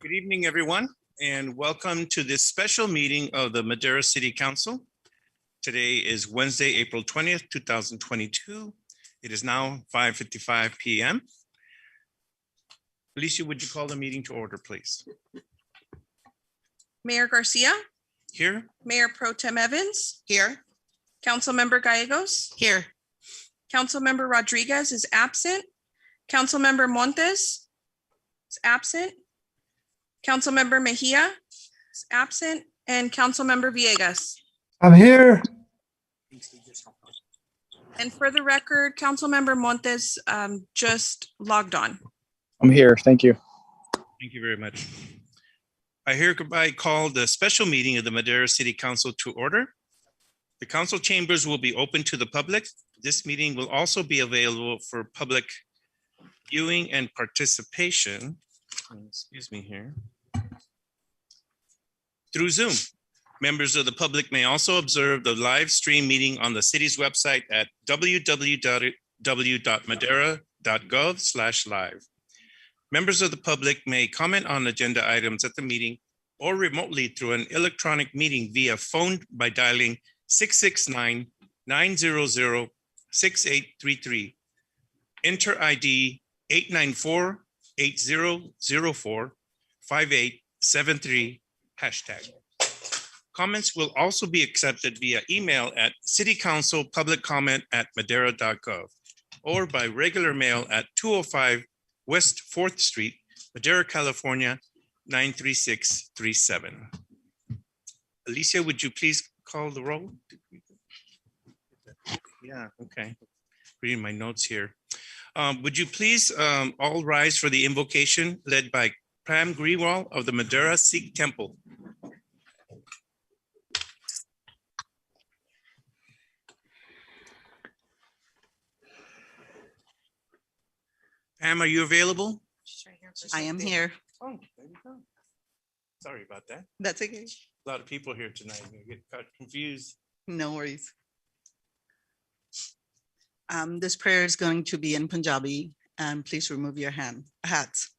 Good evening, everyone, and welcome to this special meeting of the Madera City Council. Today is Wednesday, April 20th, 2022. It is now 5:55 p.m. Alicia, would you call the meeting to order, please? Mayor Garcia, Here. Mayor Pro Tem Evans, Here. Councilmember Gallegos, Here. Councilmember Rodriguez is absent, Councilmember Montes is absent, Councilmember Mejia is absent, and Councilmember Villegas. I'm here. And for the record, Councilmember Montes just logged on. I'm here. Thank you. Thank you very much. I hereby call the special meeting of the Madera City Council to order. The council chambers will be open to the public. This meeting will also be available for public viewing and participation. Excuse me here. Through Zoom. Members of the public may also observe the live stream meeting on the city's website at www.madera.gov/live. Members of the public may comment on agenda items at the meeting or remotely through an electronic meeting via phone by dialing 669-900-6833. Enter ID 894-8004-5873 hashtag. Comments will also be accepted via email at citycouncilpubliccomment@madera.gov or by regular mail at 205 West 4th Street, Madera, California, 93637. Alicia, would you please call the roll? Yeah, okay. Reading my notes here. Would you please all rise for the invocation led by Pam Grewal of the Madera Sikh Temple? Pam, are you available? I am here. Oh, there you go. Sorry about that. That's okay. A lot of people here tonight. You get confused. No worries. This prayer is going to be in Punjabi, and please remove your hats.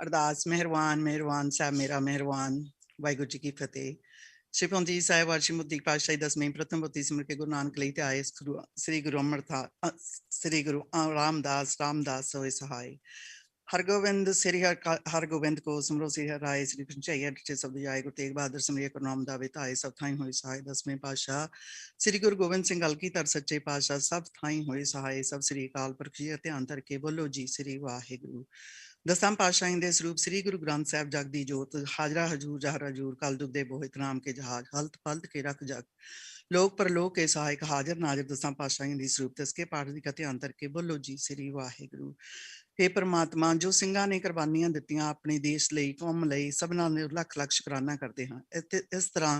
Ardas Meherwan, Meherwan Sahib Mera Meherwan, Vaheguru Ji Ki Fateh. Shri Pawnji Sahib और श्री मुद्दी पातशाही दसवें प्रथम पोथी सिमर के गुरु नानक लेते आए श्री गुरु अमरदास श्री गुरु रामदास होए सहाय हर गोविंद को सिमरो श्री हर राय श्री कृष्ण चाहिए शब्द आए गुरु तेग बहादुर सिमरिया गुरु नामदा बेताए सब थाई होए सहाय दसवें पातशाह श्री गुरु गोविंद सिंह गल की तर सच्चे पातशाह सब थाई होए सहाय सब श्री अकाल पुरख जी ध्यान धर के बोलो जी श्री वाहेगुरु दसां पातशाही दे स्वरूप श्री गुरु ग्रंथ साहिब जग दी जोत हाजरा हजूर जहर हजूर कल दुख दे बोहित नाम के जहाज हल्त पलत के रख जग लोक परलोक के सहायक हाजर नाजर दसां पातशाही दी स्वरूप तसके पाठ दी कथे अंतर के बोलो जी श्री वाहेगुरु। हे परमात्मा जो ਸਿੰਘਾਂ ने कुर्बानियां दित्तियां अपने देश ਲਈ कौम ਲਈ सबना ने लख लख शुकराना करते हैं इस तरह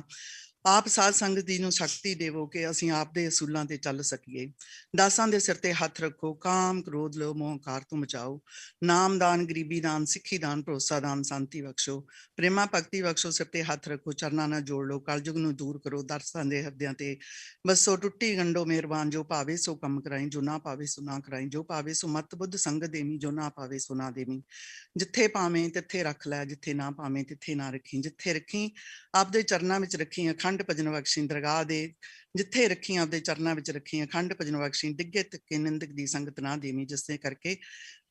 आप साध संगत जी ਨੂੰ ਸ਼ਕਤੀ ਦੇਵੋ ਕਿ ਅਸੀਂ ਆਪ ਦੇ ਅਸੂਲਾਂ ਤੇ ਚੱਲ ਸਕੀਏ ਦਾਸਾਂ ਦੇ ਸਿਰ ਤੇ ਹੱਥ ਰੱਖੋ ਕਾਮ ਕ੍ਰੋਧ ਲੋਭ ਮੋਹ ਹੰਕਾਰ ਤੋਂ ਬਚਾਓ ਨਾਮ ਦਾਨ ਗਰੀਬੀ ਦਾਨ ਸਿੱਖੀ ਦਾਨ ਭਰੋਸਾ ਦਾਨ ਸ਼ਾਂਤੀ ਬਖਸ਼ੋ ਪ੍ਰੇਮਾ ਭਗਤੀ ਬਖਸ਼ੋ ਸਿਰ ਤੇ ਹੱਥ ਰੱਖੋ ਚਰਨਾਂ ਨਾਲ ਜੋੜ ਲਓ ਕਲਯੁਗ ਨੂੰ ਦੂਰ ਕਰੋ ਦਰਸਾਂ ਦੇ ਹਿਰਦਿਆਂ ਤੇ ਬਸੋ ਟੁੱਟੀ ਗੰਡੋ ਮਿਹਰਬਾਨ ਜੋ ਭਾਵੇ ਸੋ ਕੰਮ ਕਰਾਈ ਜੋ ਨਾ ਭਾਵੇ ਸੋ ਨਾ ਕਰਾਈ ਜੋ ਭਾਵੇ ਸੋ ਮਤ ਬੁੱਧ ਸੰਗਤ ਦੇਵੀ ਜੋ ਨਾ ਭਾਵੇ ਸੋ ਨਾ ਦੇਵੀ ਜਿੱਥੇ ਭਾਵੇਂ ਤਿੱਥੇ ਰੱਖ ਲੈ ਜਿੱਥੇ ਨਾ ਭਾਵੇਂ ਤਿੱਥੇ ਨਾ ਰੱਖੀ ਜਿੱਥੇ ਰੱਖੀ ਆਪਦੇ ਚਰਨਾਂ ਵਿੱਚ ਰੱਖੀ अखंड भजन बख्शी दरगाह दे जिथे रखी आपदे चरनां विच रखी अखंड भजन बख्शी डिगे तक्के निंदक दी संगत ना देवी जिसने करके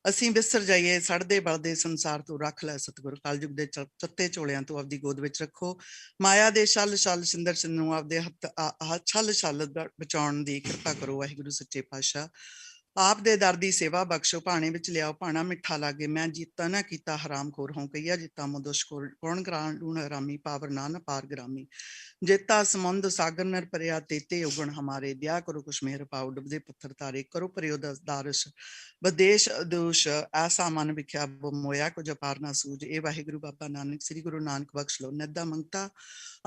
ਅਸੀਂ ਵਿਸਰ ਜਾਈਏ ਸੜਦੇ ਬਲਦੇ ਸੰਸਾਰ ਤੋਂ ਰੱਖ ਲੈ ਸਤਿਗੁਰ ਕਲਯੁਗ ਦੇ ਚੱਤੇ ਝੋਲਿਆਂ ਤੋਂ ਆਪਦੀ ਗੋਦ ਵਿੱਚ ਰੱਖੋ ਮਾਇਆ ਦੇ ਛਲ ਸਿੰਦਰ ਨੂੰ ਆਪਦੇ ਹੱਥ ਛਲ ਬਚਾਉਣ ਦੀ ਕਿਰਪਾ ਕਰੋ ਵਾਹਿਗੁਰੂ ਸੱਚੇ ਪਾਤਸ਼ਾਹ आप दे दर दी सेवा बख्शो भाने विच लियाओ भाना मिठा लागे मैं जीता ना कीता हराम खोर हों कईया जिता मुदुश कौन ग्रां लूण हरामी पावर नान पार ग्रामी जेता समुंद सागर नर परिया तेते उगण हमारे दया करो कुछ मेहर पाओ डुबदे पत्थर तारे करो परियो दारश बदेश दोष ऐसा मन विख्या मोया कुछ अपार ना सूझ ए वाहिगुरु बाबा नानक श्री गुरु नानक बख्श लो निदा मंगता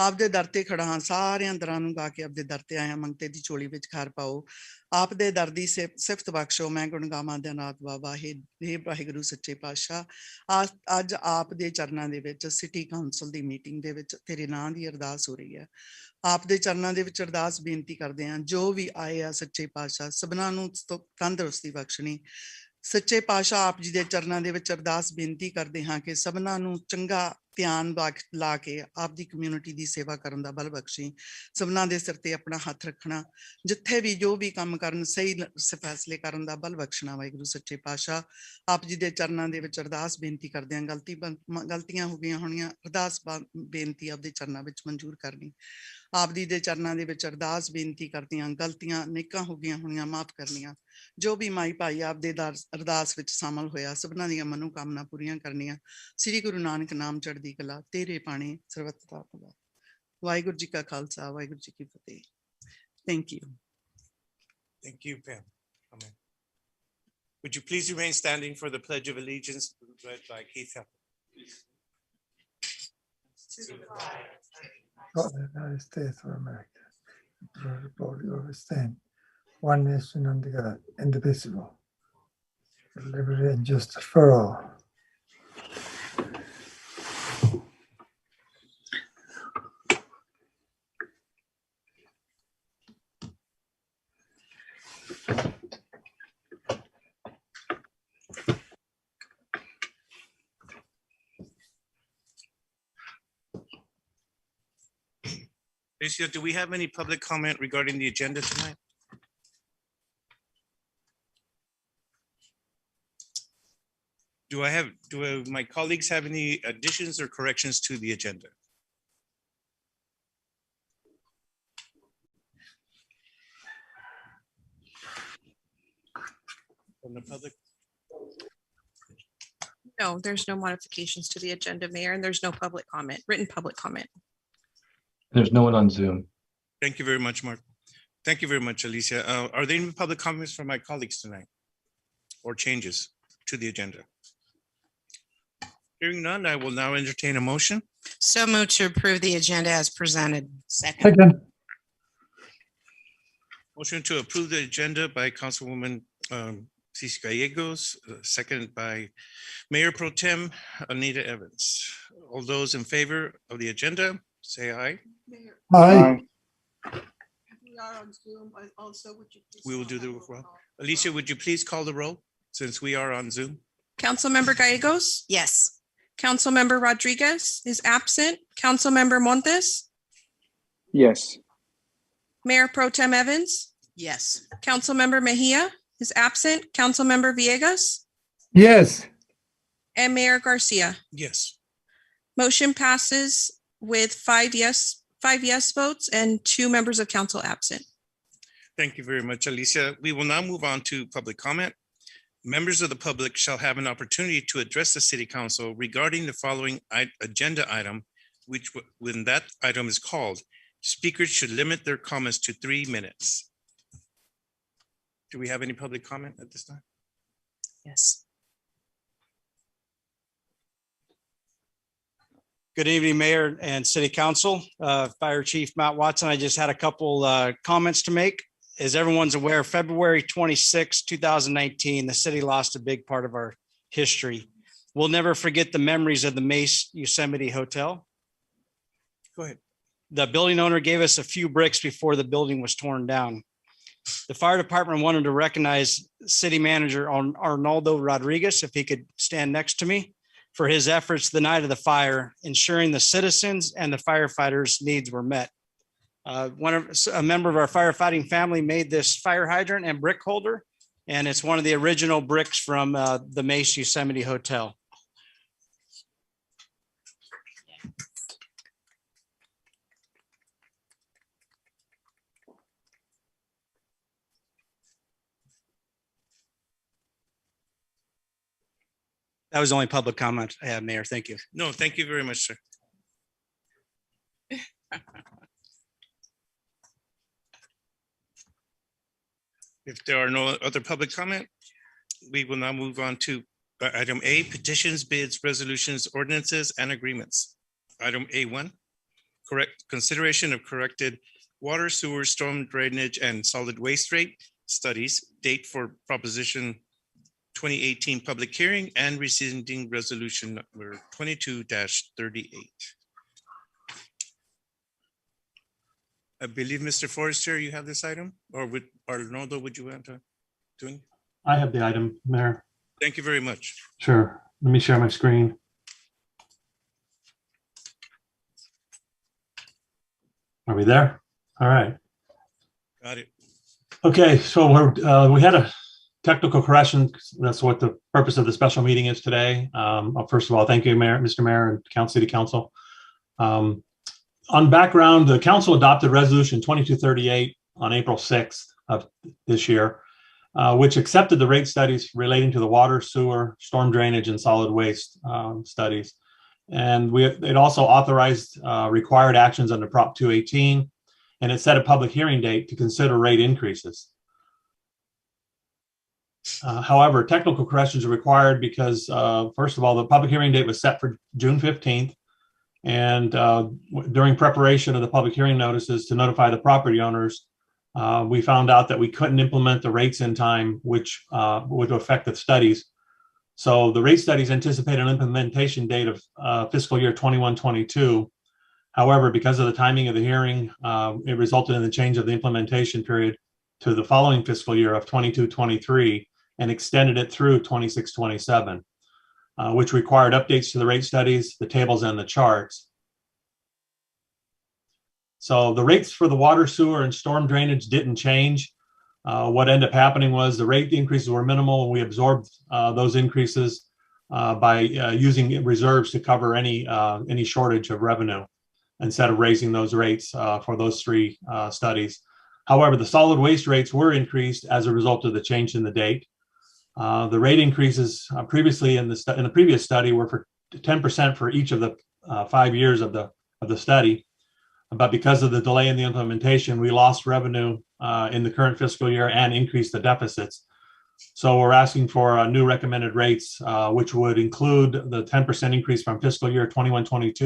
आप दे दर ते खड़ा हाँ सारे दरां नूं गा के आपदे दर ते आया मंगते दी झोली विच खैर पाओ आप दे दर दी सिफत बख्शो मैं गुण गावां दे नाथ बाबा हे वाहिगुरु सच्चे पातशाह अज आप दे चरनां दे विच सिटी काउंसल दी मीटिंग दे विच तेरे नां दी अरदास हो रही है आप दे चरनां दे विच अरदास बेनती करदे हां जो भी आए आ सच्चे पातशाह सबनां नूं तंदुरुस्ती बख्शणी ਸੱਚੇ ਪਾਤਸ਼ਾਹ ਆਪ ਜੀ ਦੇ ਚਰਨਾਂ ਦੇ ਵਿੱਚ ਅਰਦਾਸ ਬੇਨਤੀ ਕਰਦੇ ਹਾਂ ਕਿ ਸਭਨਾਂ ਨੂੰ ਚੰਗਾ ਧਿਆਨ ਲਾ ਕੇ ਆਪ ਦੀ ਕਮਿਊਨਿਟੀ ਦੀ ਸੇਵਾ ਕਰਨ ਦਾ ਬਲ ਬਖਸ਼ੀ। ਸਭਨਾਂ ਦੇ ਸਿਰ ਤੇ ਆਪਣਾ ਹੱਥ ਰੱਖਣਾ, ਜਿੱਥੇ ਵੀ ਜੋ ਵੀ ਕੰਮ ਕਰਨ ਸਹੀ ਫੈਸਲੇ ਕਰਨ ਦਾ ਬਲ ਬਖਸ਼ਣਾ। ਵਾਹਿਗੁਰੂ ਸੱਚੇ ਪਾਤਸ਼ਾਹ ਆਪ ਜੀ ਦੇ ਚਰਨਾਂ ਦੇ ਵਿੱਚ ਅਰਦਾਸ ਬੇਨਤੀ ਕਰਦੇ ਹਾਂ, ਗਲਤੀਆਂ ਹੋ ਗਈਆਂ ਹੋਣੀਆਂ, ਅਰਦਾਸ ਬੇਨਤੀ ਆਪਦੇ ਚਰਨਾਂ ਵਿੱਚ ਮਨਜ਼ੂਰ ਕਰਨੀ। ਆਪ ਜੀ ਦੇ ਚਰਨਾਂ ਦੇ ਵਿੱਚ ਅਰਦਾਸ ਬੇਨਤੀ ਕਰਦੀਆਂ, ਗਲਤੀਆਂ ਅਨੇਕਾਂ ਹੋ ਗਈਆਂ ਹੋਣੀਆਂ ਮਾਫ ਕਰਨੀਆਂ। ਜੋ ਵੀ ਮਾਈ ਭਾਈ ਆਪਦੇ ਅਰਦਾਸ ਵਿੱਚ ਸ਼ਾਮਲ ਹੋਇਆ, ਸਭਨਾਂ ਦੀਆਂ ਮਨੋਕਾਮਨਾ ਪੂਰੀਆਂ ਕਰਨੀਆਂ। ਸ੍ਰੀ ਗੁਰੂ ਨਾਨਕ ਨਾਮ ਚੜ੍ਹਦੀ ਕਲਾ, ਤੇਰੇ ਪਾਣੀ ਸਰਬੱਤ ਦਾ ਭਲਾ। ਵਾਹਿਗੁਰੂ ਜੀ ਕਾ ਖਾਲਸਾ, ਵਾਹਿਗੁਰੂ ਜੀ ਕੀ ਫਤਿਹ। Thank you. Thank you, Pam. Amen. Would you please remain standing for the Pledge of Allegiance read by Keith Hempel? God, the United States of America, the Republic of stand, one nation under God, indivisible, with liberty and justice for all. Alicia, do we have any public comment regarding the agenda tonight? Do my colleagues have any additions or corrections to the agenda? From the public? No, there's no modifications to the agenda, Mayor, and there's no public comment, written public comment. There's no one on Zoom. Thank you very much, Mark. Thank you very much, Alicia. Are there any public comments from my colleagues tonight? Or changes to the agenda? Hearing none, I will now entertain a motion. So moved to approve the agenda as presented. Second. Second, Motion to approve the agenda by Councilwoman Cici Gallegos, second by Mayor Pro Tem Anita Evans. All those in favor of the agenda, say aye. aye, We are on Zoom also, would you? We will do the roll. Alicia, would you please call the roll since we are on Zoom? Councilmember Gallegos, Yes. Councilmember Rodriguez is absent, Councilmember Montes, Yes. Mayor Pro Tem Evans, Yes. Councilmember Mejia is absent, Councilmember Villegas, yes, and Mayor Garcia. Yes. Motion passes with five yes votes and 2 members of council absent. Thank you very much, Alicia. We will now move on to public comment. Members of the public shall have an opportunity to address the city council regarding the following agenda item, which when that item is called, speakers should limit their comments to 3 minutes. Do we have any public comment at this time? Yes. Good evening, Mayor and City Council. Fire Chief Matt Watson, I just had a couple comments to make. As everyone's aware, February 26, 2019, the city lost a big part of our history. We'll never forget the memories of the Mace Yosemite Hotel. Go ahead. The building owner gave us a few bricks before the building was torn down. The fire department wanted to recognize City Manager Arnoldo Rodriguez, if he could stand next to me, for his efforts the night of the fire, ensuring the citizens and the firefighters' needs were met. A member of our firefighting family made this fire hydrant and brick holder, and it's one of the original bricks from the Mace Yosemite Hotel. That was the only public comment I have, Mayor. Thank you. No, thank you very much, sir. If there are no other public comment, we will now move on to item A, petitions, bids, resolutions, ordinances, and agreements. Item A1, correct consideration of corrected water, sewer, storm drainage, and solid waste rate studies, date for proposition 2018 public hearing and rescinding resolution number 22-38. I believe, Mr. Forrester, you have this item, or would Arnoldo, would you want to do it? I have the item, Mayor. Thank you very much. Sure. Let me share my screen. Are we there? All right. Got it. Okay, so we had a technical correction. That's what the purpose of the special meeting is today. First of all, thank you, Mr. Mayor and City Council. On background, the council adopted resolution 2238 on April 6th of this year, which accepted the rate studies relating to the water, sewer, storm drainage, and solid waste studies. And it also authorized required actions under Prop 218, and it set a public hearing date to consider rate increases. However, technical corrections are required because, first of all, the public hearing date was set for June 15th. And during preparation of the public hearing notices to notify the property owners, we found out that we couldn't implement the rates in time, which would affect the studies. So the rate studies anticipate an implementation date of fiscal year 21-22. However, because of the timing of the hearing, it resulted in the change of the implementation period to the following fiscal year of 22-23 and extended it through 26-27, which required updates to the rate studies, the tables, and the charts. So the rates for the water, sewer, and storm drainage didn't change. What ended up happening was the rate increases were minimal, and we absorbed those increases by using reserves to cover any shortage of revenue instead of raising those rates for those three studies. However, the solid waste rates were increased as a result of the change in the date. The rate increases previously in the previous study were for 10% for each of the 5 years of the study. But because of the delay in the implementation, we lost revenue in the current fiscal year and increased the deficits. So we're asking for new recommended rates, which would include the 10% increase from fiscal year 21-22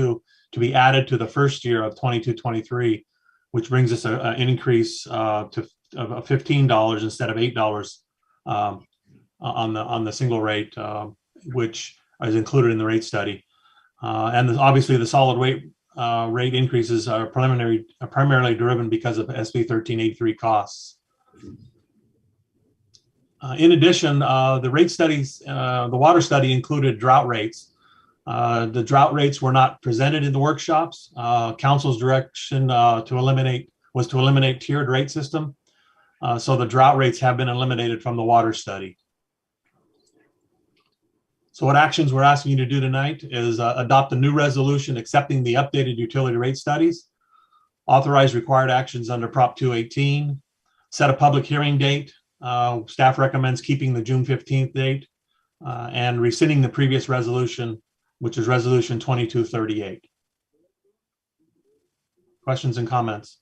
to be added to the first year of 22-23, which brings us an increase of $15 instead of $8 on the single rate, which is included in the rate study. And obviously the solid rate increases are primarily driven because of SB 1383 costs. In addition, the rate studies, the water study included drought rates. The drought rates were not presented in the workshops. Council's direction was to eliminate tiered rate system. So the drought rates have been eliminated from the water study. So what actions we're asking you to do tonight is adopt a new resolution accepting the updated utility rate studies, authorize required actions under Prop 218, set a public hearing date. Staff recommends keeping the June 15th date and rescinding the previous resolution, which is resolution 2238. Questions and comments?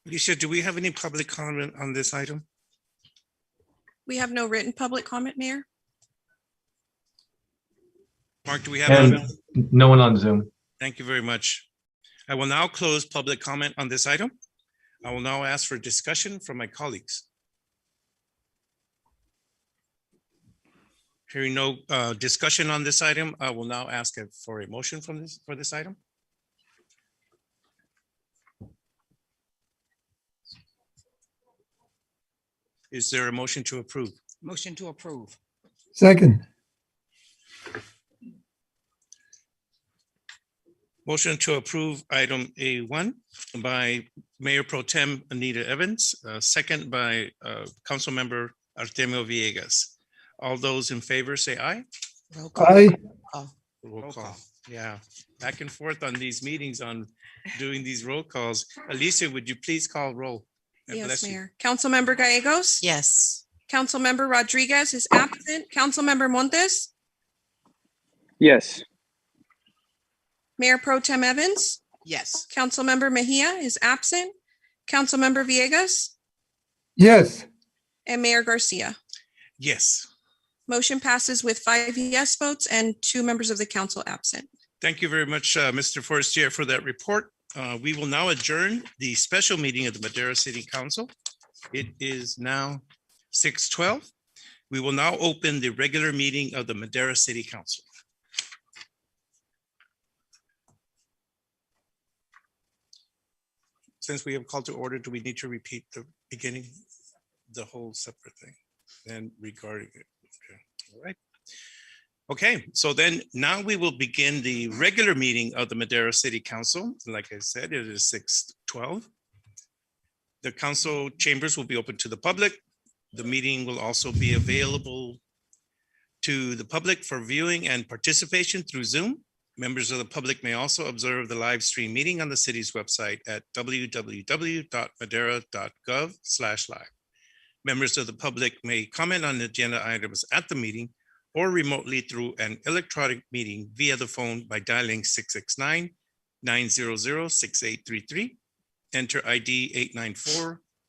Alicia, do we have any public comment on this item? We have no written public comment, Mayor. Mark, do we have And any? no one on Zoom. Thank you very much. I will now close public comment on this item. I will now ask for discussion from my colleagues. Hearing no discussion on this item, I will now ask for a motion for this item. Is there a motion to approve? Motion to approve. Second. Motion to approve item A1 by Mayor Pro Tem Anita Evans, second by Councilmember Artemio Villegas. All those in favor say aye. Roll call. Aye. Roll call. Yeah, back and forth on these meetings on doing these roll calls. Alicia, would you please call roll? And Yes, bless you. Mayor. Councilmember Gallegos? Yes. Councilmember Rodriguez is absent. Councilmember Montes? Yes. Mayor Pro Tem Evans? Yes. Councilmember Mejia is absent. Councilmember Villegas? Yes. And Mayor Garcia. Yes. Motion passes with 5 yes votes and 2 members of the council absent. Thank you very much, Mr. Forestier, for that report. We will now adjourn the special meeting of the Madera City Council. It is now 6:12. We will now open the regular meeting of the Madera City Council. Since we have called to order, do we need to repeat the beginning, the whole separate thing? and regarding it. Okay. All right. Okay, so then now we will begin the regular meeting of the Madera City Council. Like I said, it is 6:12. The council chambers will be open to the public. The meeting will also be available to the public for viewing and participation through Zoom. Members of the public may also observe the live stream meeting on the city's website at www.madera.gov/live. Members of the public may comment on agenda items at the meeting or remotely through an electronic meeting via the phone by dialing 669-900-6833. Enter ID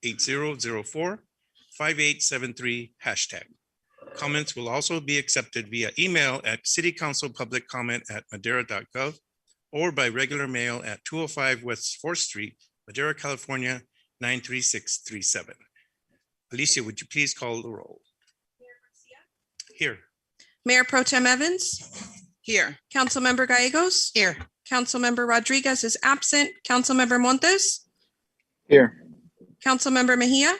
894-8004-5873 hashtag. Comments will also be accepted via email at citycouncilpubliccomment@madera.gov or by regular mail at 205 West 4th Street, Madera, California, 93637. Alicia, would you please call the roll? Here. Mayor Pro Tem Evans, Here. Councilmember Gallegos, Here. Councilmember Rodriguez is absent, Councilmember Montes, Here. Councilmember Mejia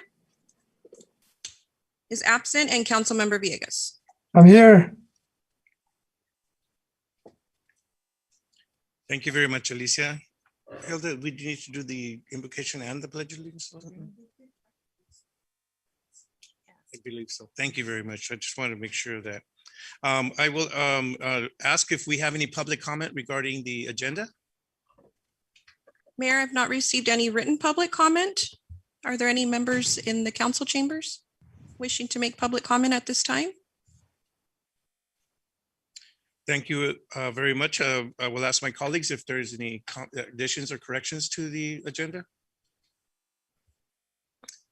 is absent, and Councilmember Villegas. I'm here. Thank you very much, Alicia. Hilda, we need to do the invocation and the pledge of allegiance. I believe so. Thank you very much. I just wanted to make sure that I will ask if we have any public comment regarding the agenda. Mayor, I've not received any written public comment. Are there any members in the council chambers wishing to make public comment at this time? Thank you very much. I will ask my colleagues if there's any additions or corrections to the agenda.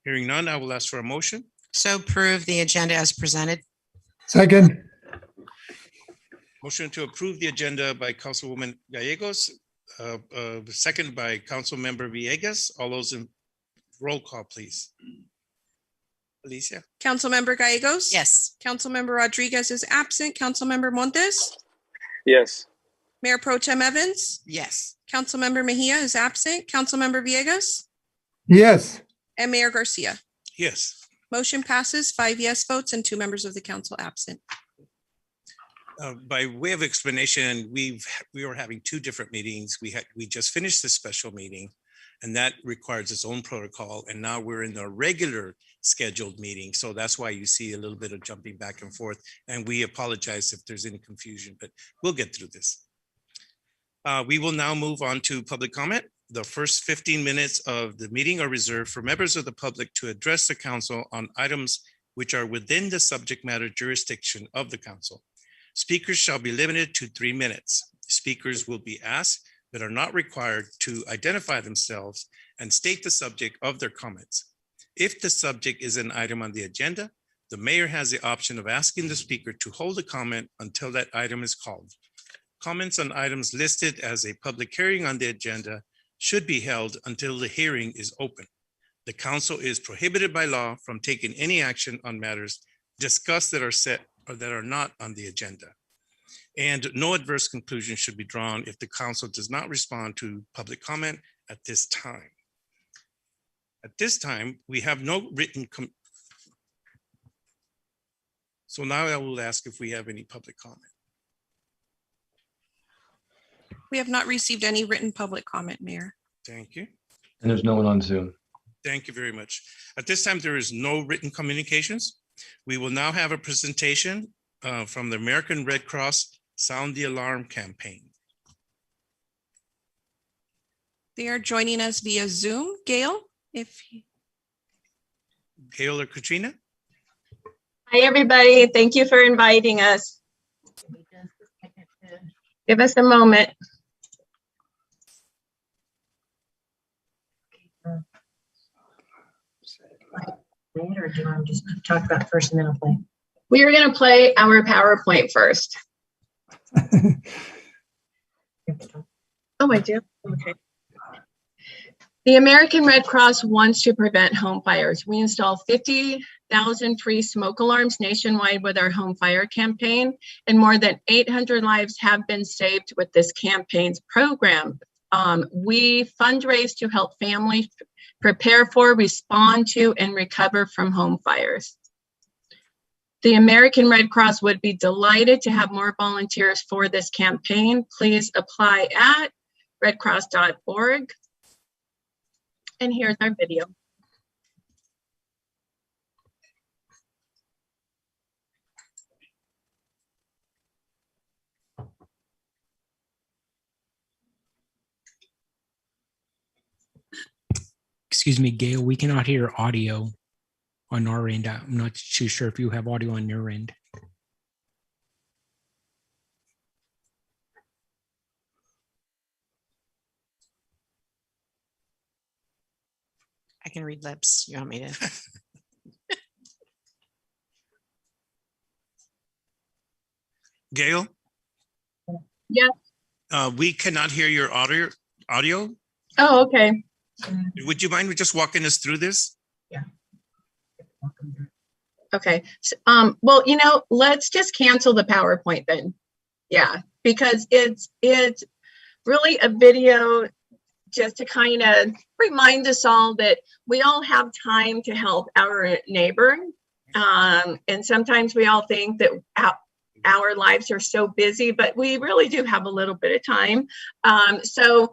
Hearing none, I will ask for a motion. So approve the agenda as presented. Second. Motion to approve the agenda by Councilwoman Gallegos, second by Councilmember Villegas. All those in roll call, please. Alicia? Councilmember Gallegos? Yes. Councilmember Rodriguez is absent. Councilmember Montes? Yes. Mayor Pro Tem Evans? Yes. Councilmember Mejia is absent. Councilmember Villegas? Yes. And Mayor Garcia. Yes. Motion passes, 5 yes votes and 2 members of the council absent. By way of explanation, we were having 2 different meetings. We just finished the special meeting, and that requires its own protocol. And now we're in the regular scheduled meeting. So that's why you see a little bit of jumping back and forth. And we apologize if there's any confusion, but we'll get through this. We will now move on to public comment. The first 15 minutes of the meeting are reserved for members of the public to address the council on items which are within the subject matter jurisdiction of the council. Speakers shall be limited to 3 minutes. Speakers will be asked, but are not required, to identify themselves and state the subject of their comments. If the subject is an item on the agenda, the mayor has the option of asking the speaker to hold a comment until that item is called. Comments on items listed as a public hearing on the agenda should be held until the hearing is open. The council is prohibited by law from taking any action on matters discussed that are set or that are not on the agenda. And no adverse conclusion should be drawn if the council does not respond to public comment at this time. At this time, we have no written so now I will ask if we have any public comment. We have not received any written public comment, Mayor. Thank you. And there's no one on Zoom. Thank you very much. At this time, there is no written communications. We will now have a presentation from the American Red Cross Sound the Alarm campaign. They are joining us via Zoom. Gail, if Gail or Katrina? Hi, everybody. Thank you for inviting us. Give us a moment. Or do you want to just talk about it first and then I'll play? We are going to play our PowerPoint first. Oh, I do? Okay. The American Red Cross wants to prevent home fires. We install 50,000 free smoke alarms nationwide with our home fire campaign, and more than 800 lives have been saved with this campaign's program. We fundraise to help families prepare for, respond to, and recover from home fires. The American Red Cross would be delighted to have more volunteers for this campaign. Please apply at redcross.org. And here's our video. Excuse me, Gail, we cannot hear audio on our end. I'm not too sure if you have audio on your end. I can read lips. You want me to? Gail, Yes. we cannot hear your audio. Oh, okay. Would you mind just walking us through this? Okay. Well, you know, let's just cancel the PowerPoint then. Yeah, because it's really a video just to kind of remind us all that we all have time to help our neighbor. And sometimes we all think that our lives are so busy, but we really do have a little bit of time. So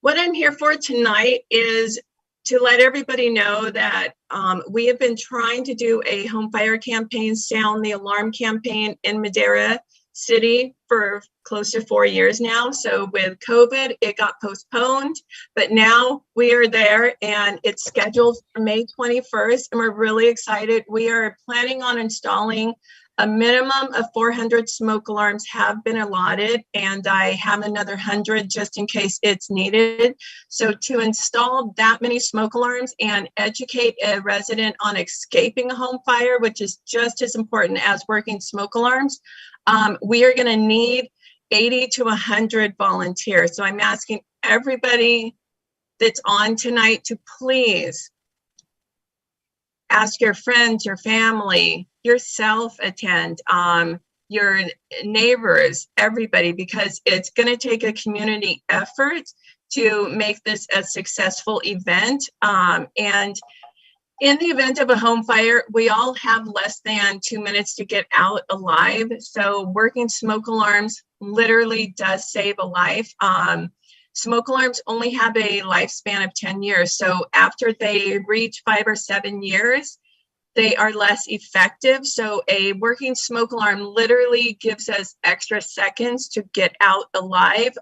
what I'm here for tonight is to let everybody know that we have been trying to do a home fire campaign, sound the alarm campaign in Madera City for close to 4 years now. So with COVID, it got postponed, but now we are there and it's scheduled for May 21st and we're really excited. We are planning on installing a minimum of 400 smoke alarms have been allotted, and I have another 100 just in case it's needed. So to install that many smoke alarms and educate a resident on escaping a home fire, which is just as important as working smoke alarms, we are going to need 80 to 100 volunteers. So I'm asking everybody that's on tonight to please ask your friends, your family, yourself attend, your neighbors, everybody, because it's going to take a community effort to make this a successful event. And in the event of a home fire, we all have less than 2 minutes to get out alive. So working smoke alarms literally does save a life. Smoke alarms only have a lifespan of 10 years. So after they reach 5 or 7 years, they are less effective. So a working smoke alarm literally gives us extra seconds to get out alive.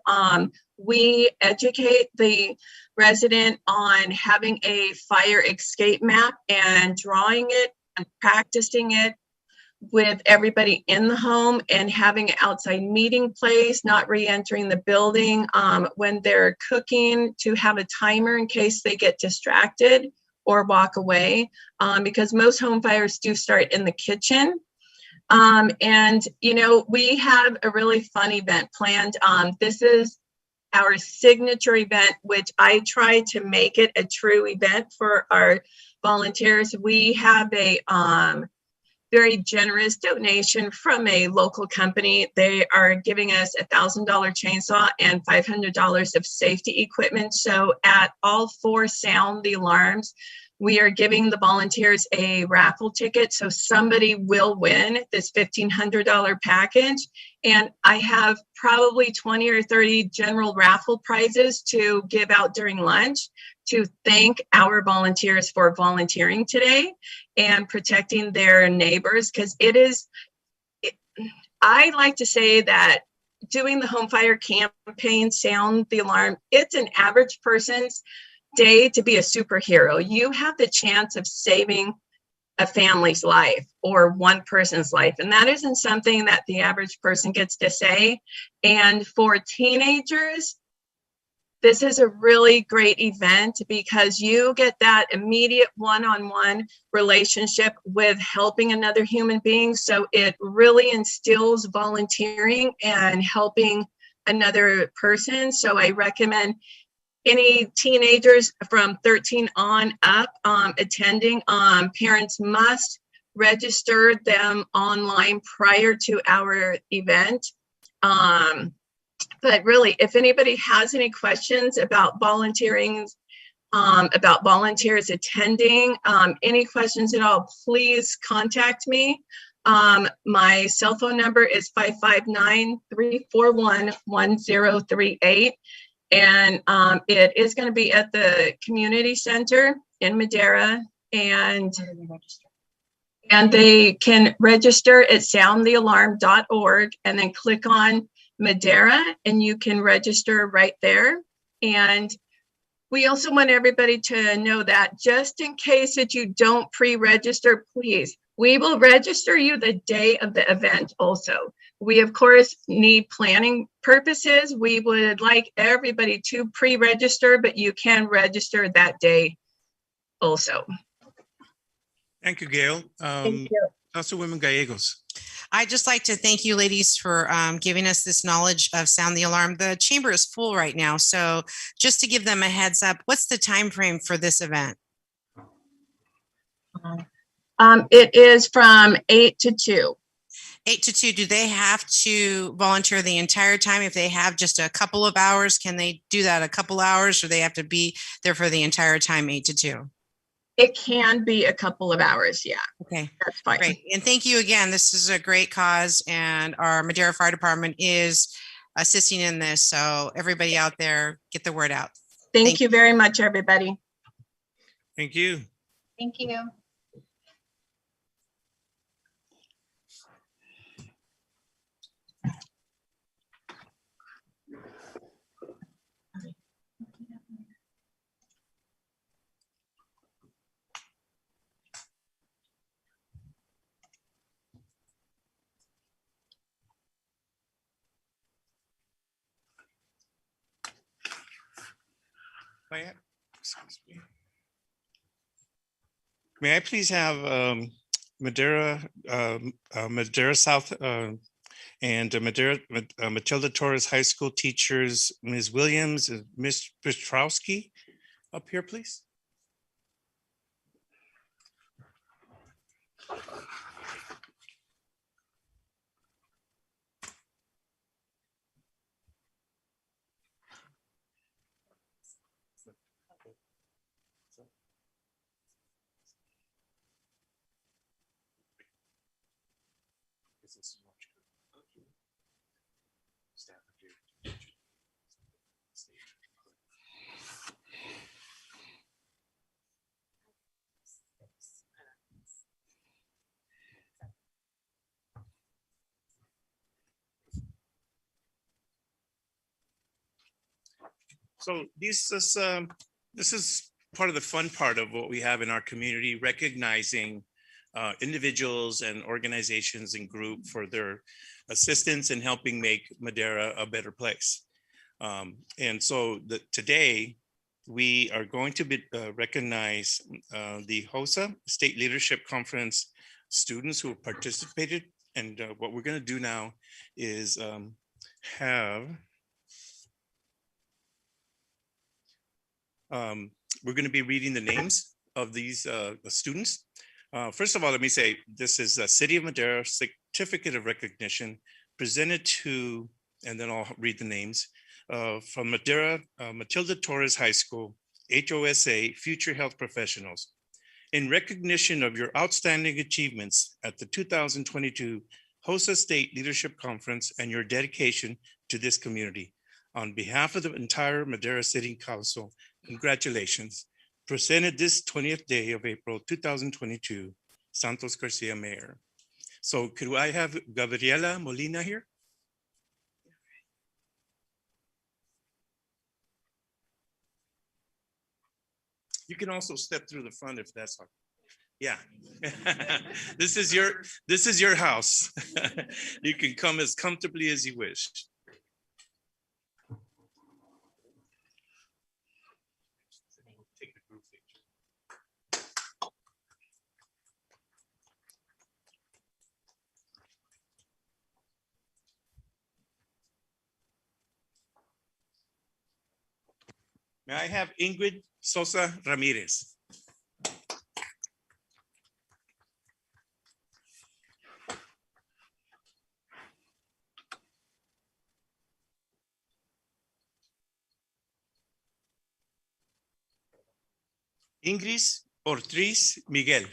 We educate the resident on having a fire escape map and drawing it and practicing it with everybody in the home and having an outside meeting place, not re-entering the building when they're cooking, to have a timer in case they get distracted or walk away, because most home fires do start in the kitchen. And, you know, we have a really fun event planned. This is our signature event, which I try to make it a true event for our volunteers. We have a very generous donation from a local company. They are giving us $1,000 chainsaw and $500 of safety equipment. So at all 4 sound the alarms, we are giving the volunteers a raffle ticket. So somebody will win this $1,500 package. And I have probably 20 or 30 general raffle prizes to give out during lunch to thank our volunteers for volunteering today and protecting their neighbors. Because I like to say that doing the home fire campaign, sound the alarm, it's an average person's day to be a superhero. You have the chance of saving a family's life or one person's life. And that isn't something that the average person gets to say. And for teenagers, this is a really great event because you get that immediate one-on-one relationship with helping another human being. So it really instills volunteering and helping another person. So I recommend any teenagers from 13 on up attending. Parents must register them online prior to our event. But really, if anybody has any questions about volunteering, about volunteers attending, any questions at all, please contact me. My cell phone number is 559-341-1038. And it is going to be at the community center in Madera. And they can register at soundthealarm.org and then click on Madera and you can register right there. And we also want everybody to know that just in case that you don't pre-register, please, we will register you the day of the event also. We, of course, need planning purposes. We would like everybody to pre-register, but you can register that day also. Thank you, Gail. Thank you. Councilwoman Gallegos. I'd just like to thank you ladies for giving us this knowledge of Sound the Alarm. The chamber is full right now. So just to give them a heads up, what's the time frame for this event? It is from 8 to 2. 8 to 2. Do they have to volunteer the entire time? If they have just a couple of hours, can they do that a couple hours or they have to be there for the entire time, 8 to 2? It can be a couple of hours. Yeah. Okay. That's fine. Great. And thank you again. This is a great cause and our Madera Fire Department is assisting in this. So everybody out there, get the word out. Thank you very much, everybody. Thank you. Thank you. May I please have Madera South and Matilda Torres High School teachers, Ms. Williams and Ms. Petrowski up here, please? So this is part of the fun part of what we have in our community, recognizing individuals and organizations and group for their assistance in helping make Madera a better place. And so today we are going to recognize the HOSA State Leadership Conference students who have participated. And what we're going to do now is we're going to be reading the names of these students. First of all, let me say, this is a City of Madera Certificate of Recognition presented to, and then I'll read the names, from Madera, Matilda Torres High School, HOSA Future Health Professionals. In recognition of your outstanding achievements at the 2022 HOSA State Leadership Conference and your dedication to this community, on behalf of the entire Madera City Council, congratulations. Presented this 20th day of April 2022, Santos Garcia Mayor. So could I have Gabriela Molina here? You can also step through the front if that's hard. Yeah. This is your house. You can come as comfortably as you wish. May I have Ingrid Sosa Ramirez? Ingrid Ortiz Miguel.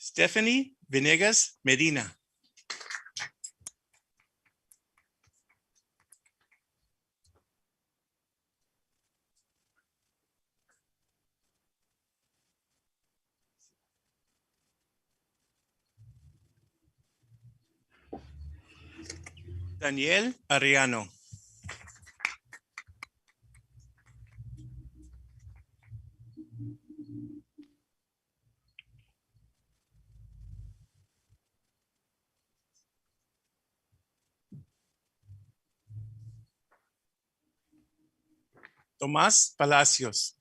Stephanie Venegas Medina. Daniel Ariano. Tomás Palacios.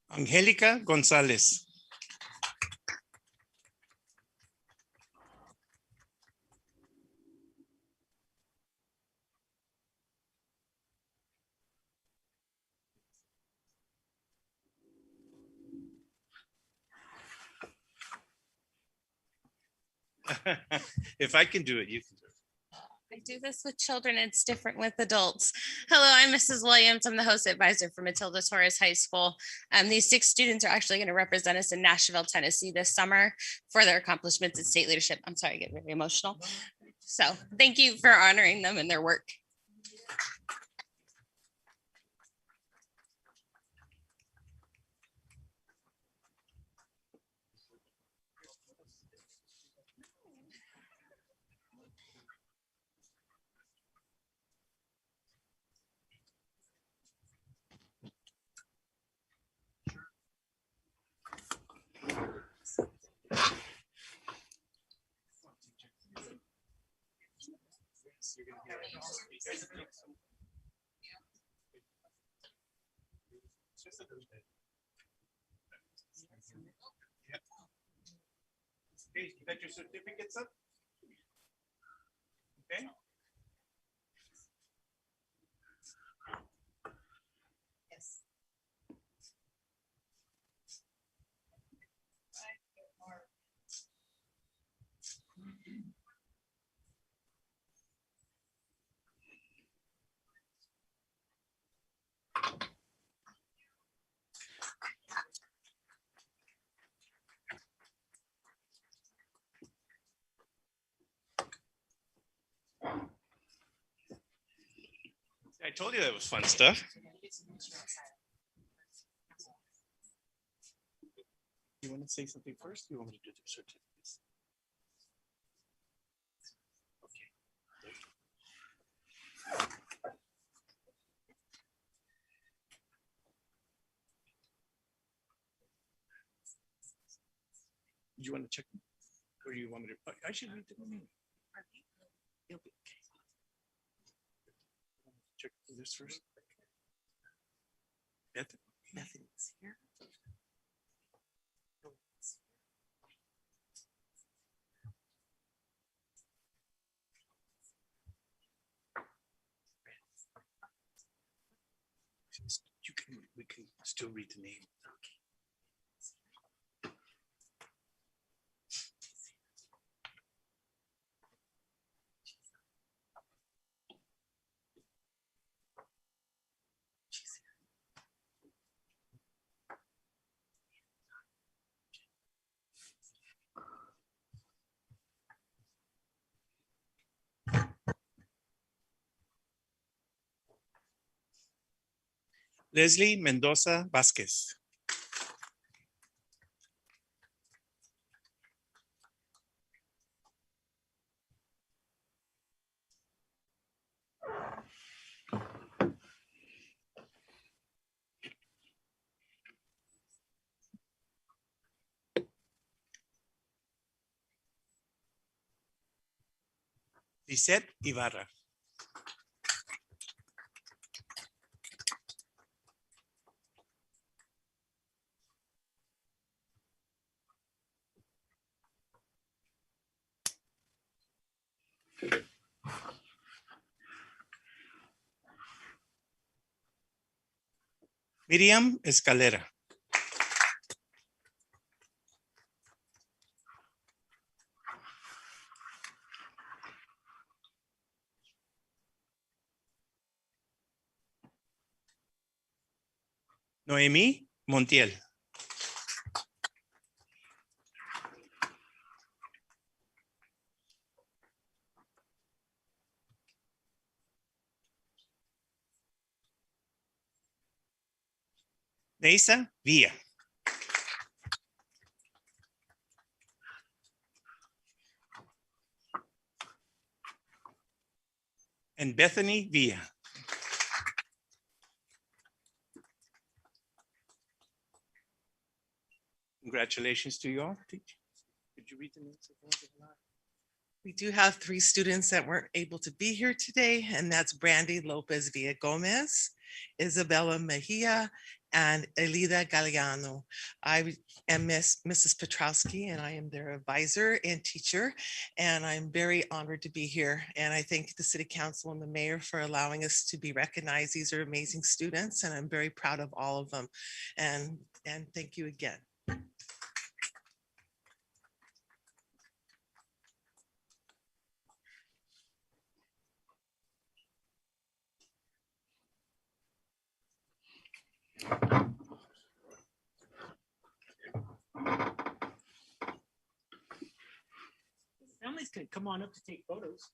Angélica González. If I can do it, you can do it. I do this with children. It's different with adults. Hello, I'm Mrs. Williams. I'm the host advisor for Matilda Torres High School. These 6 students are actually going to represent us in Nashville, Tennessee this summer for their accomplishments in state leadership. I'm sorry, I get very emotional. So thank you for honoring them and their work. Okay, you got your certificates up? Okay. Yes. I told you that was fun stuff. You want to say something first? You want me to do the certificates? Do you want to check them? Or do you want me to? I should read them. You'll be okay. Check this first. Nothing's here. We can still read the name. Leslie Mendoza Vázquez. Lisette Ibarra. Miriam Escalera. Noemi Montiel. Neisa Villa. And Bethany Villa. Congratulations to you all. Could you read the names of those that are not? We do have 3 students that weren't able to be here today, and that's Brandy Lopez Villa Gomez, Isabella Mejia, and Elida Galeano. I am Mrs. Petrowski, and I am their advisor and teacher, and I'm very honored to be here. And I thank the City Council and the Mayor for allowing us to be recognized. These are amazing students, and I'm very proud of all of them. And thank you again. Families can come on up to take photos.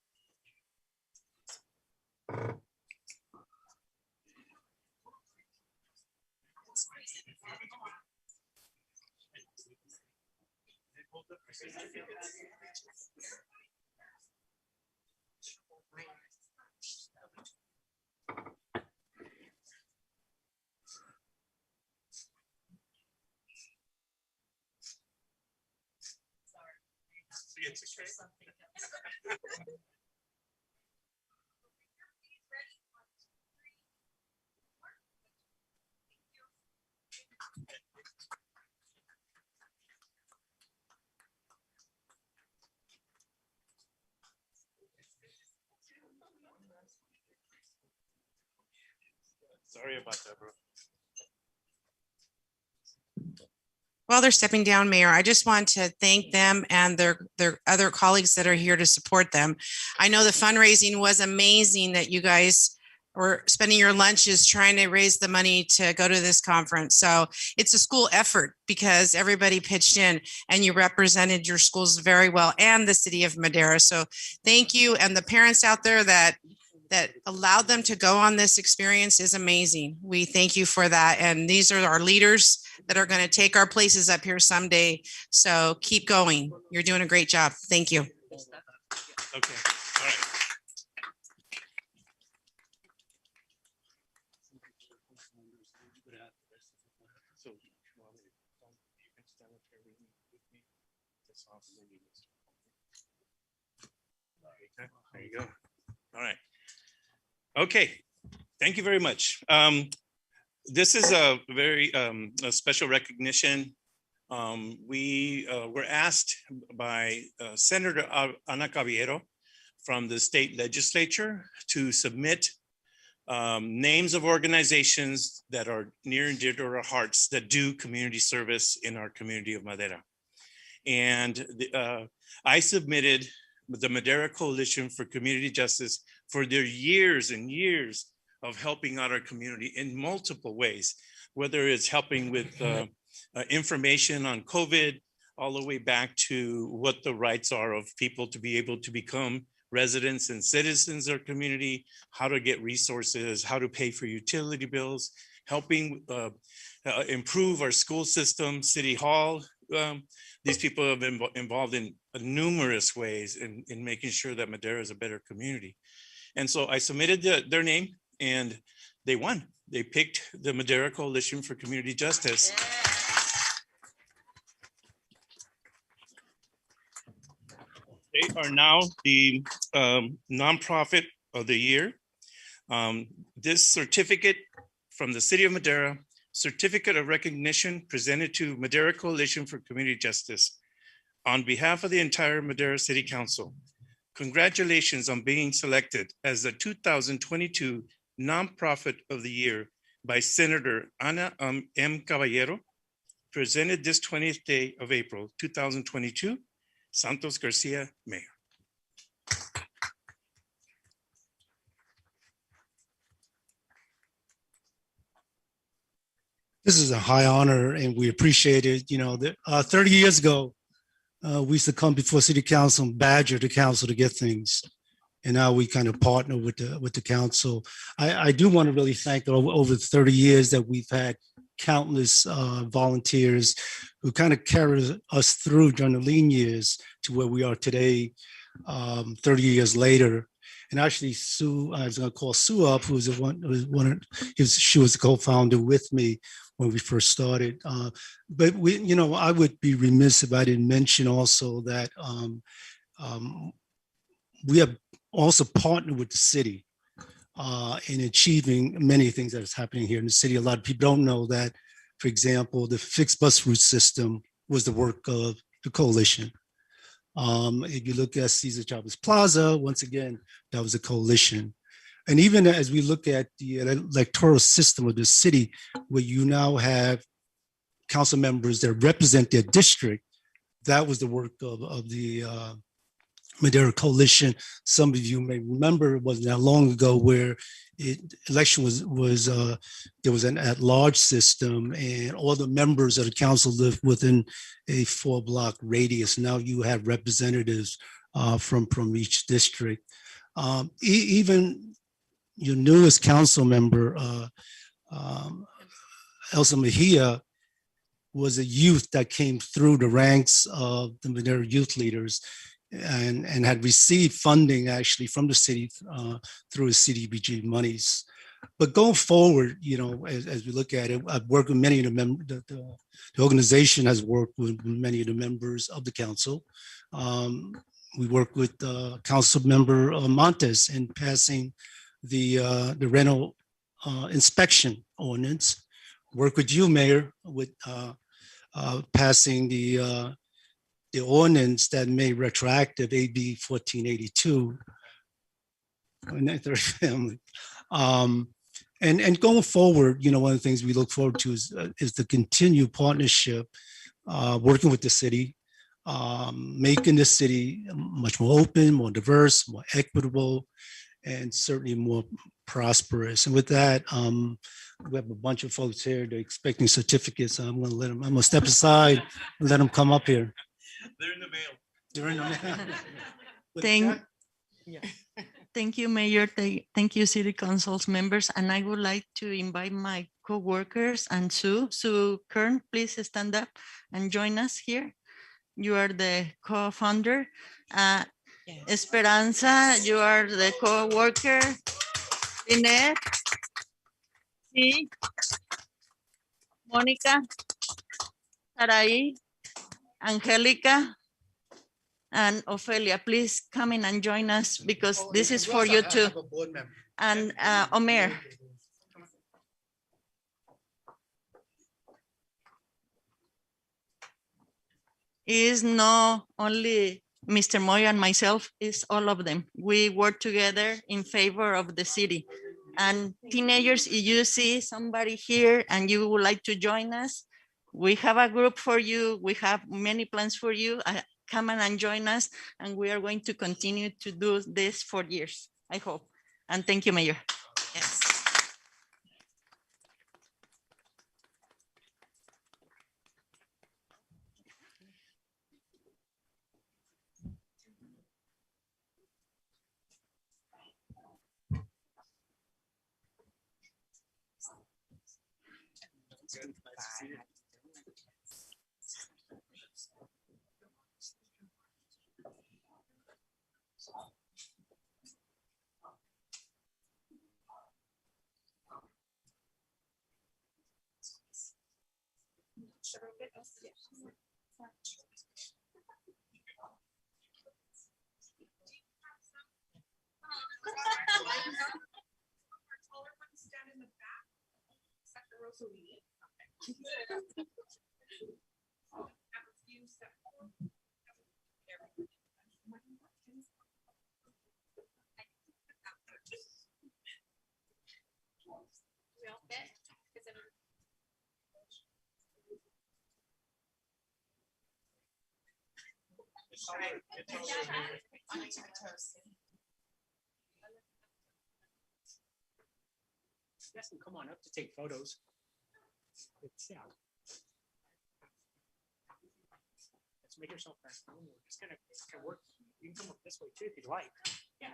Sorry about that, bro. While they're stepping down, Mayor, I just want to thank them and their other colleagues that are here to support them. I know the fundraising was amazing, that you guys were spending your lunches trying to raise the money to go to this conference. So it's a school effort because everybody pitched in and you represented your schools very well and the city of Madera. So thank you. And the parents out there that allowed them to go on this experience is amazing. We thank you for that. And these are our leaders that are going to take our places up here someday. So keep going. You're doing a great job. Thank you. Okay, all right. So, you want me to- you can stand up here with me. That's awesome. There you go. All right. Okay, thank you very much. This is a very a special recognition. We were asked by Senator Ana Caballero from the state legislature to submit names of organizations that are near and dear to our hearts that do community service in our community of Madera. And I submitted the Madera Coalition for Community Justice for their years and years of helping out our community in multiple ways, whether it's helping with information on COVID, all the way back to what the rights are of people to be able to become residents and citizens of our community, how to get resources, how to pay for utility bills, helping improve our school system, city hall. These people have been involved in numerous ways in making sure that Madera is a better community. And so I submitted their name and they won. They picked the Madera Coalition for Community Justice. They are now the nonprofit of the year. This certificate from the City of Madera, certificate of recognition presented to Madera Coalition for Community Justice on behalf of the entire Madera City Council. Congratulations on being selected as the 2022 Nonprofit of the Year by Senator Ana M. Caballero, presented this 20th day of April, 2022, Santos Garcia, Mayor. This is a high honor and we appreciate it. 30 years ago, we used to come before city council and badger the council to get things. And now we kind of partner with the council. I do want to really thank over 30 years that we've had countless volunteers who kind of carried us through during the lean years to where we are today, 30 years later. And actually, Sue, I was going to call Sue up, who was she was the co-founder with me when we first started. But I would be remiss if I didn't mention also that we have also partnered with the city in achieving many things that is happening here in the city. A lot of people don't know that, for example, the fixed bus route system was the work of the coalition. If you look at Cesar Chavez Plaza, once again, that was a coalition. And even as we look at the electoral system of the city, where you now have council members that represent their district, that was the work of the Madera Coalition. Some of you may remember it wasn't that long ago where election was there was an at-large system and all the members of the council lived within a 4-block radius. Now you have representatives from each district. Even your newest council member, Elsa Mejia, was a youth that came through the ranks of the Madera youth leaders and had received funding actually from the city through his CDBG monies. But going forward, as we look at it, I've worked with many of the members, the organization has worked with many of the members of the council. We worked with Council Member Montes in passing the rental inspection ordinance. Work with you, Mayor, with passing the ordinance that made retroactive AB 1482 in that third family. And going forward, one of the things we look forward to is the continued partnership, working with the city, making the city much more open, more diverse, more equitable, and certainly more prosperous. And with that, we have a bunch of folks here. They're expecting certificates. I'm going to step aside and let them come up here. They're in the mail. They're in the mail. Thank you, Mayor. Thank you, City Council's members. And I would like to invite my co-workers and Sue Kern, please stand up and join us here. You are the co-founder. Yes. Esperanza, you are the co-worker. Lynette, sí. Mónica, Sarai, Angelica, and Ophelia, please come in and join us because this is for you too. And Omer. Is not only Mr. Moy and myself, it's all of them. We work together in favor of the city. And teenagers, if you see somebody here and you would like to join us, we have a group for you. We have many plans for you. Come and join us. And we are going to continue to do this for years, I hope. And thank you, Mayor. Yes. Yes, come on up to take photos. Yeah. Let's make yourself comfortable. It's gonna work. You can come up this way too if you'd like. Yeah.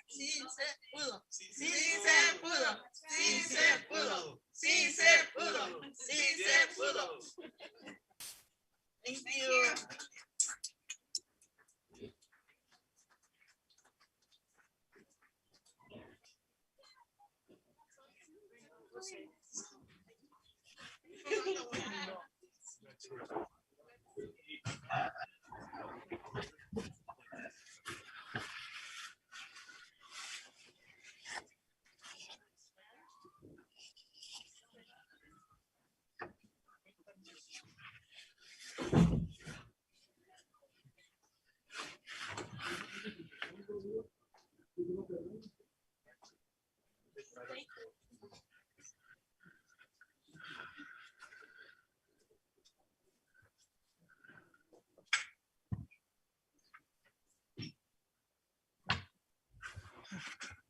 Sí se pudo, sí se pudo, sí se pudo, sí se pudo, sí se pudo. Thank you.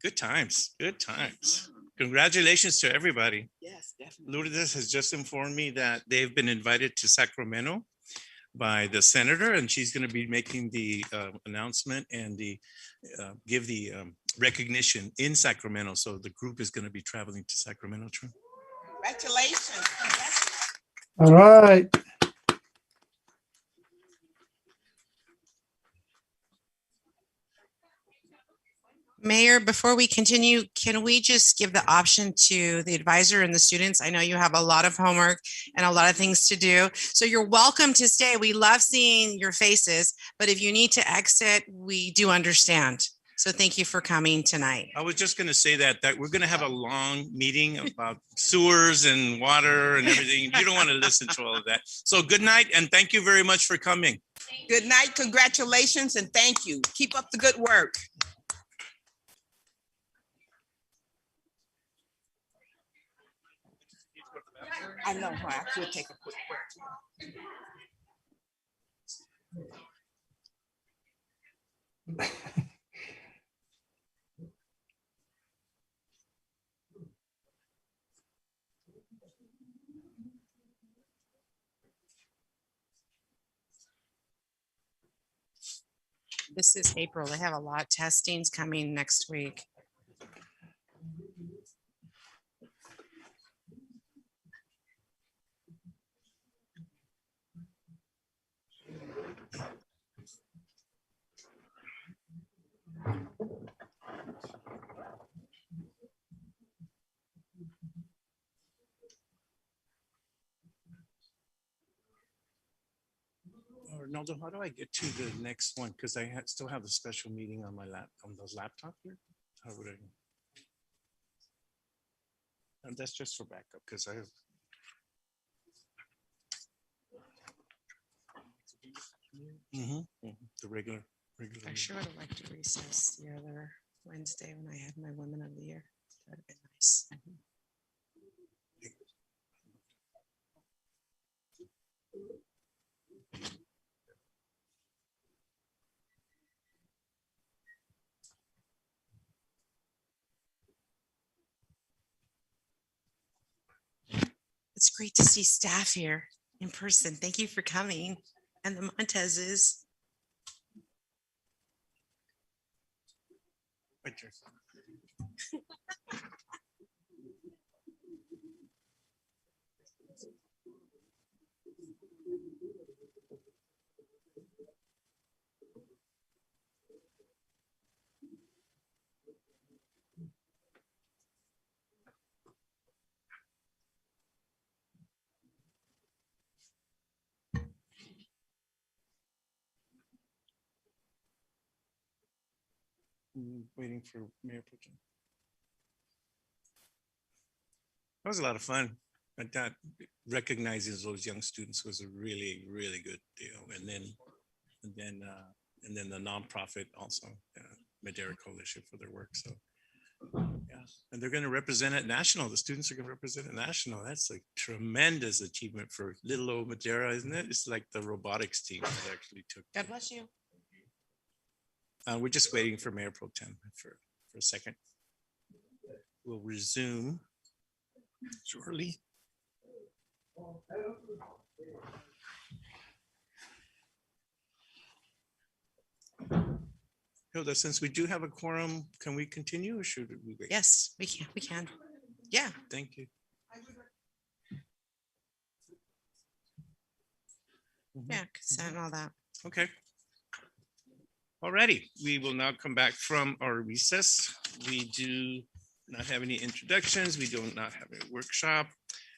Good times, good times. Congratulations to everybody. Yes, definitely. Lourdes has just informed me that they've been invited to Sacramento by the senator, and she's going to be making the announcement and give the recognition in Sacramento. So the group is going to be traveling to Sacramento. True. Congratulations. All right. Mayor, before we continue, can we just give the option to the advisor and the students? I know you have a lot of homework and a lot of things to do, so you're welcome to stay. We love seeing your faces, but if you need to exit, we do understand. So thank you for coming tonight. I was just going to say that we're going to have a long meeting about sewers and water and everything. You don't want to listen to all of that. So good night, and thank you very much for coming. Good night, congratulations, and thank you. Keep up the good work. I know, I could take a quick break. This is April. They have a lot of testings coming next week. Ronaldo, how do I get to the next one? Because I still have a special meeting on my laptop here. How would I? And that's just for backup because I have. The regular. I sure would have liked to recess the other Wednesday when I had my Women of the Year. That'd have been nice. It's great to see staff here in person. Thank you for coming. And the Montezes. Right there. Waiting for Mayor Pro Tem. That was a lot of fun. I thought recognizing those young students was a really, really good deal. And then the nonprofit also, Madera Coalition for their work. So yeah, and they're going to represent it national. The students are going to represent it national. That's a tremendous achievement for little old Madera, isn't it? It's like the robotics team that actually took. God bless you. We're just waiting for Mayor Pro Tem for a second. We'll resume shortly. Hilda, since we do have a quorum, can we continue or should we wait? Yes, we can. We can. Yeah. Thank you. Yeah. Consent and all that. Okay. Alrighty, we will now come back from our recess. We do not have any introductions. We do not have a workshop.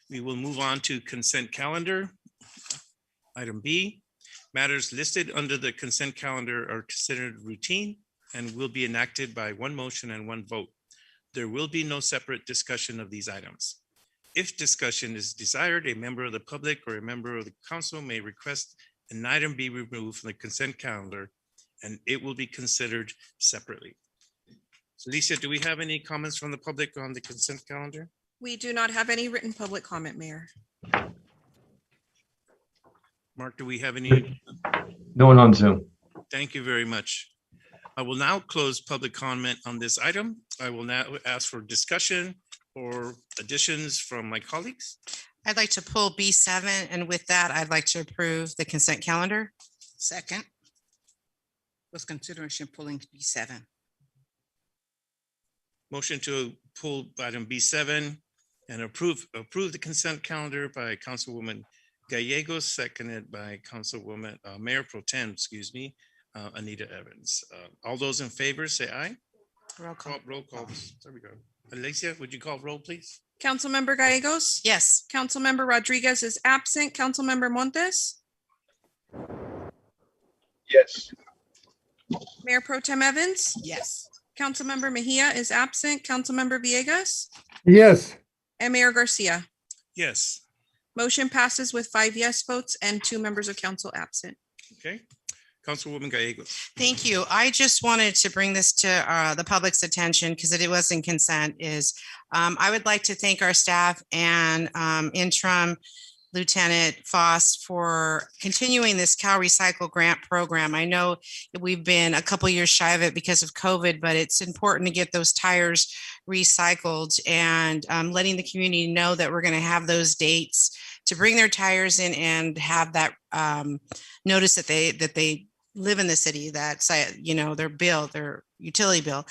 We will move on to consent calendar. Item B, matters listed under the consent calendar are considered routine and will be enacted by one motion and one vote. There will be no separate discussion of these items. If discussion is desired, a member of the public or a member of the council may request an item be removed from the consent calendar and it will be considered separately. So Alicia, do we have any comments from the public on the consent calendar? We do not have any written public comment, Mayor. Mark, do we have any? No one on Zoom. Thank you very much. I will now close public comment on this item. I will now ask for discussion or additions from my colleagues. I'd like to pull B7, and with that, I'd like to approve the consent calendar. Second. Was consideration pulling B7. Motion to pull item B7 and approve the consent calendar by Councilwoman Gallegos, seconded by Councilwoman Mayor Pro Tem, excuse me, Anita Evans. All those in favor say aye. Roll call. Roll call. There we go. Alicia, would you call roll, please? Councilmember Gallegos? Yes. Councilmember Rodriguez is absent. Councilmember Montes? Yes. Mayor Pro Tem Evans? Yes. Councilmember Mejia is absent. Councilmember Villegas? Yes. And Mayor Garcia. Yes. Motion passes with 5 yes votes and 2 members of council absent. Okay. Councilwoman Gallegos. Thank you. I just wanted to bring this to the public's attention because it was in consent I would like to thank our staff and interim Lieutenant Foss for continuing this Cal Recycle grant program. I know we've been a couple years shy of it because of COVID, but it's important to get those tires recycled and letting the community know that we're going to have those dates to bring their tires in and have that notice that they live in the city, that their bill, their utility bill.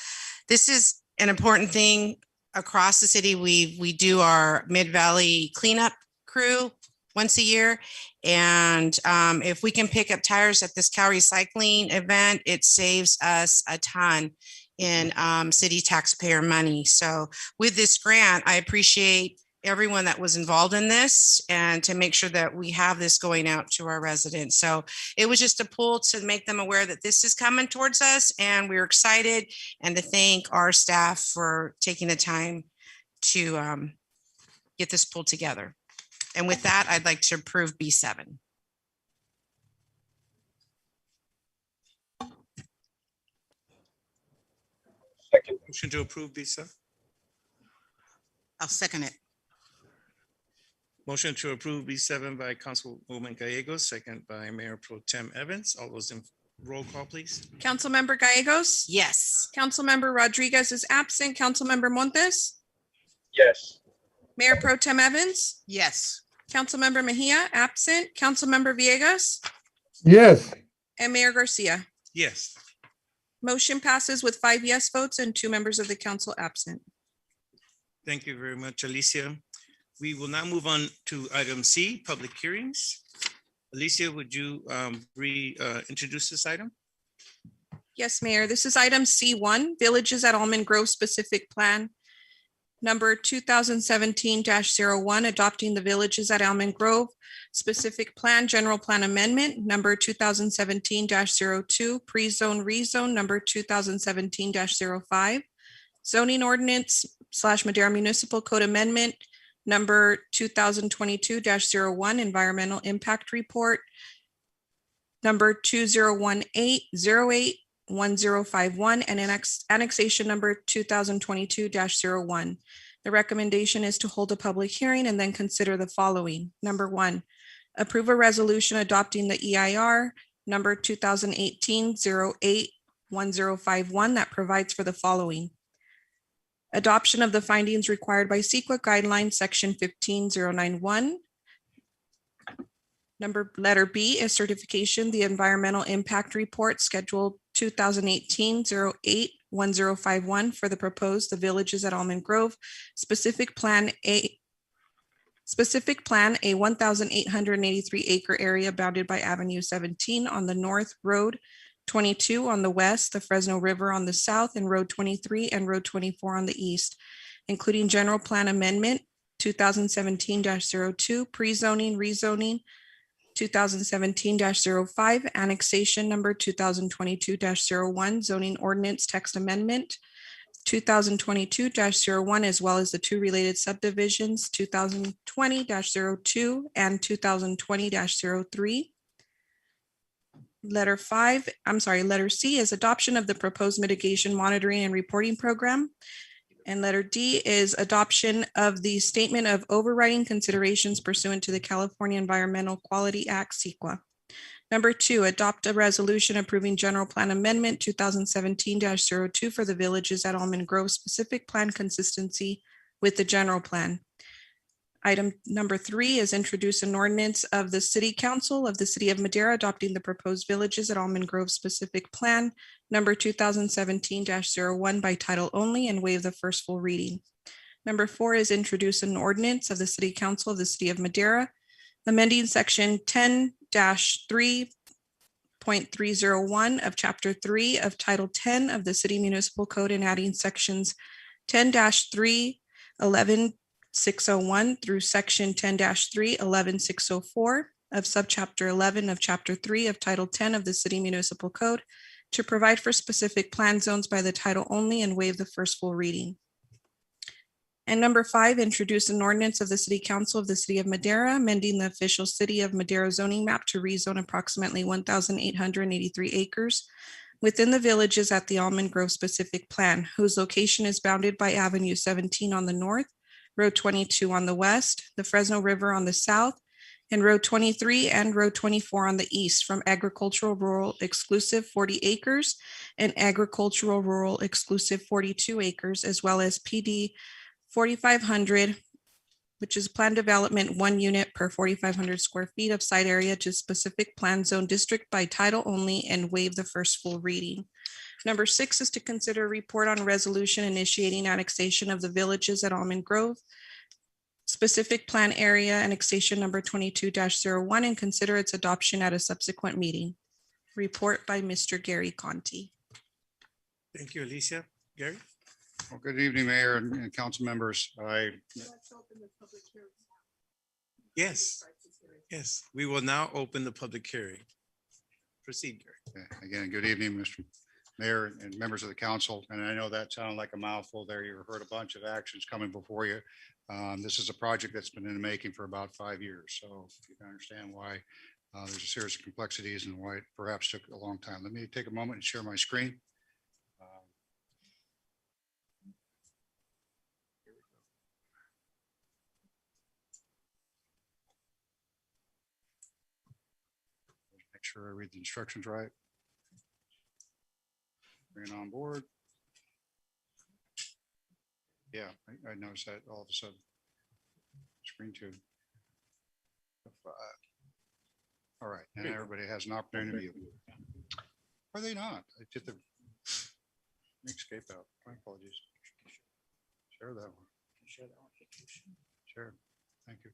This is an important thing across the city. We do our Mid-Valley cleanup crew once a year. And if we can pick up tires at this Cal Recycling event, it saves us a ton in city taxpayer money. So with this grant, I appreciate everyone that was involved in this and to make sure that we have this going out to our residents. So it was just a pull to make them aware that this is coming towards us and we're excited, and to thank our staff for taking the time to get this pulled together. And with that, I'd like to approve B7. Second. Motion to approve B7. I'll second it. Motion to approve B7 by Councilwoman Gallegos, second by Mayor Pro Tem Evans. All those in roll call, please. Councilmember Gallegos? Yes. Councilmember Rodriguez is absent. Councilmember Montes? Yes. Mayor Pro Tem Evans? Yes. Councilmember Mejia, absent. Councilmember Villegas? Yes. And Mayor Garcia. Yes. Motion passes with 5 yes votes and 2 members of the council absent. Thank you very much, Alicia. We will now move on to item C, public hearings. Alicia, would you introduce this item? Yes, Mayor. This is item C1, Villages at Almond Grove Specific Plan, number 2017-01, adopting the Villages at Almond Grove Specific Plan, General Plan Amendment, number 2017-02, Pre-Zone Rezone, number 2017-05, Zoning Ordinance / Madera Municipal Code Amendment, number 2022-01, Environmental Impact Report, number 2018-08-1051, and annexation number 2022-01. The recommendation is to hold a public hearing and then consider the following. Number 1, approve a resolution adopting the EIR number 2018-08 1051 that provides for the following. Adoption of the findings required by CEQA guidelines, section 15091. Letter B is certification, the environmental impact report scheduled 2018-08-1051 for the proposed the villages at Almond Grove. Specific plan a 1,883 acre area bounded by Avenue 17 on the north, Road 22 on the west, the Fresno River on the south, and Road 23 and Road 24 on the east, including general plan amendment 2017-02, pre-zoning, rezoning 2017-05, annexation number 2022-01, zoning ordinance text amendment 2022-01, as well as the two related subdivisions 2020-02 and 2020-03. Letter C is adoption of the proposed mitigation monitoring and reporting program. And letter D is adoption of the statement of overriding considerations pursuant to the California Environmental Quality Act, CEQA. Number 2, adopt a resolution approving general plan amendment 2017-02 for the villages at Almond Grove, specific plan consistency with the general plan. Item number 3 is introduce an ordinance of the City Council of the City of Madera adopting the proposed villages at Almond Grove specific plan number 2017-01 by title only and waive the first full reading. Number 4 is introduce an ordinance of the City Council of the City of Madera amending section 10-3.301 of chapter 3 of title 10 of the City Municipal Code and adding sections 10-3.11.601 through section 10-3.11.604 of subchapter 11 of chapter 3 of title 10 of the City Municipal Code to provide for specific plan zones by the title only and waive the first full reading. And number 5, introduce an ordinance of the City Council of the City of Madera, amending the official City of Madera zoning map to rezone approximately 1,883 acres within the villages at the Almond Grove specific plan, whose location is bounded by Avenue 17 on the north, Road 22 on the west, the Fresno River on the south, and Road 23 and Road 24 on the east, from agricultural rural exclusive 40 acres and agricultural rural exclusive 42 acres, as well as PD 4,500, which is plan development 1 unit per 4,500 square feet of site area to specific plan zone district by title only and waive the first full reading. Number 6 is to consider report on resolution initiating annexation of the villages at Almond Grove, specific plan area annexation number 22-01, and consider its adoption at a subsequent meeting. Report by Mr. Gary Conti. Thank you, Alicia. Gary? Well, good evening, Mayor and council members. Yes, we will now open the public hearing. Proceed, Gary. Again, good evening, Mr. Mayor and members of the council. And I know that sounded like a mouthful there. You heard a bunch of actions coming before you. This is a project that's been in the making for about 5 years. So you can understand why there's a series of complexities and why it perhaps took a long time. Let me take a moment and share my screen. Make sure I read the instructions right. Bring it on board. Yeah, I noticed that all of a sudden. Screen 2. All right, and everybody has an opportunity to view. Are they not? I did the escape out. My apologies. Share that one. Share that one. Sure. Thank you.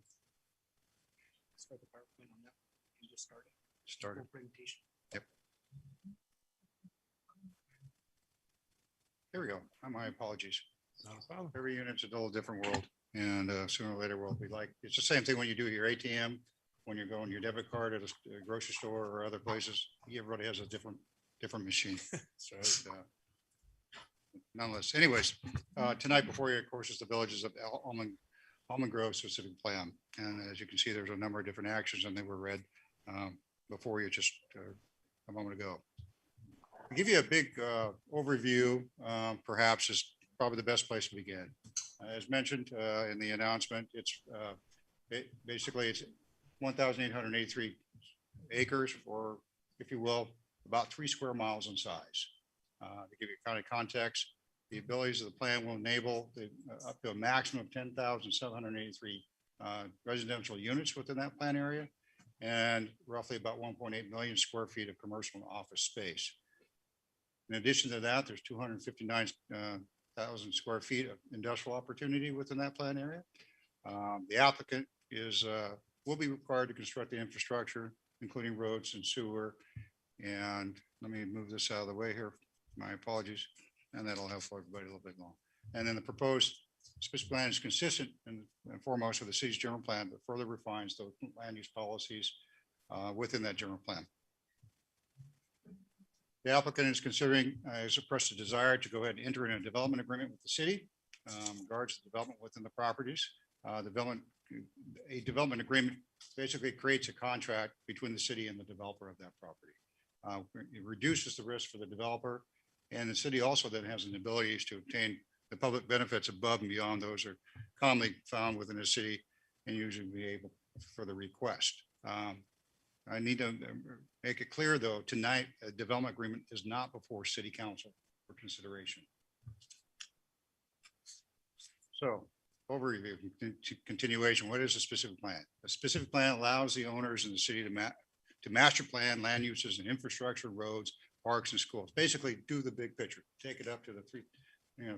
Start the PowerPoint on that. You just started. Started. Presentation. Yep. Here we go. My apologies. Every unit's a little different world, and sooner or later we'll be like, it's the same thing when you do your ATM, when you're going your debit card at a grocery store or other places. Everybody has a different machine. So nonetheless, anyways, tonight before you, of course, is the villages of Almond Grove specific plan, and as you can see, there's a number of different actions, and they were read before you just a moment ago. To give you a big overview, perhaps is probably the best place to begin. As mentioned in the announcement, it's basically it's 1,883 acres, or if you will, about 3 square miles in size. To give you kind of context, the abilities of the plan will enable up to a maximum of 10,783 residential units within that plan area and roughly about 1.8 million square feet of commercial and office space. In addition to that, there's 259,000 square feet of industrial opportunity within that plan area. The applicant will be required to construct the infrastructure, including roads and sewer. And let me move this out of the way here. My apologies. And that'll help everybody a little bit more. And then the proposed specific plan is consistent and foremost with the city's general plan, but further refines the land use policies within that general plan. The applicant is considering, has expressed a desire to go ahead and enter in a development agreement with the city in regards to development within the properties. A development agreement basically creates a contract between the city and the developer of that property. It reduces the risk for the developer, and the city also then has an ability to obtain the public benefits above and beyond those are commonly found within the city and usually be able for the request. I need to make it clear though, tonight, a development agreement is not before city council for consideration. So overview, continuation, what is a specific plan? A specific plan allows the owners in the city to master plan land uses and infrastructure, roads, parks and schools. Basically do the big picture, take it up to the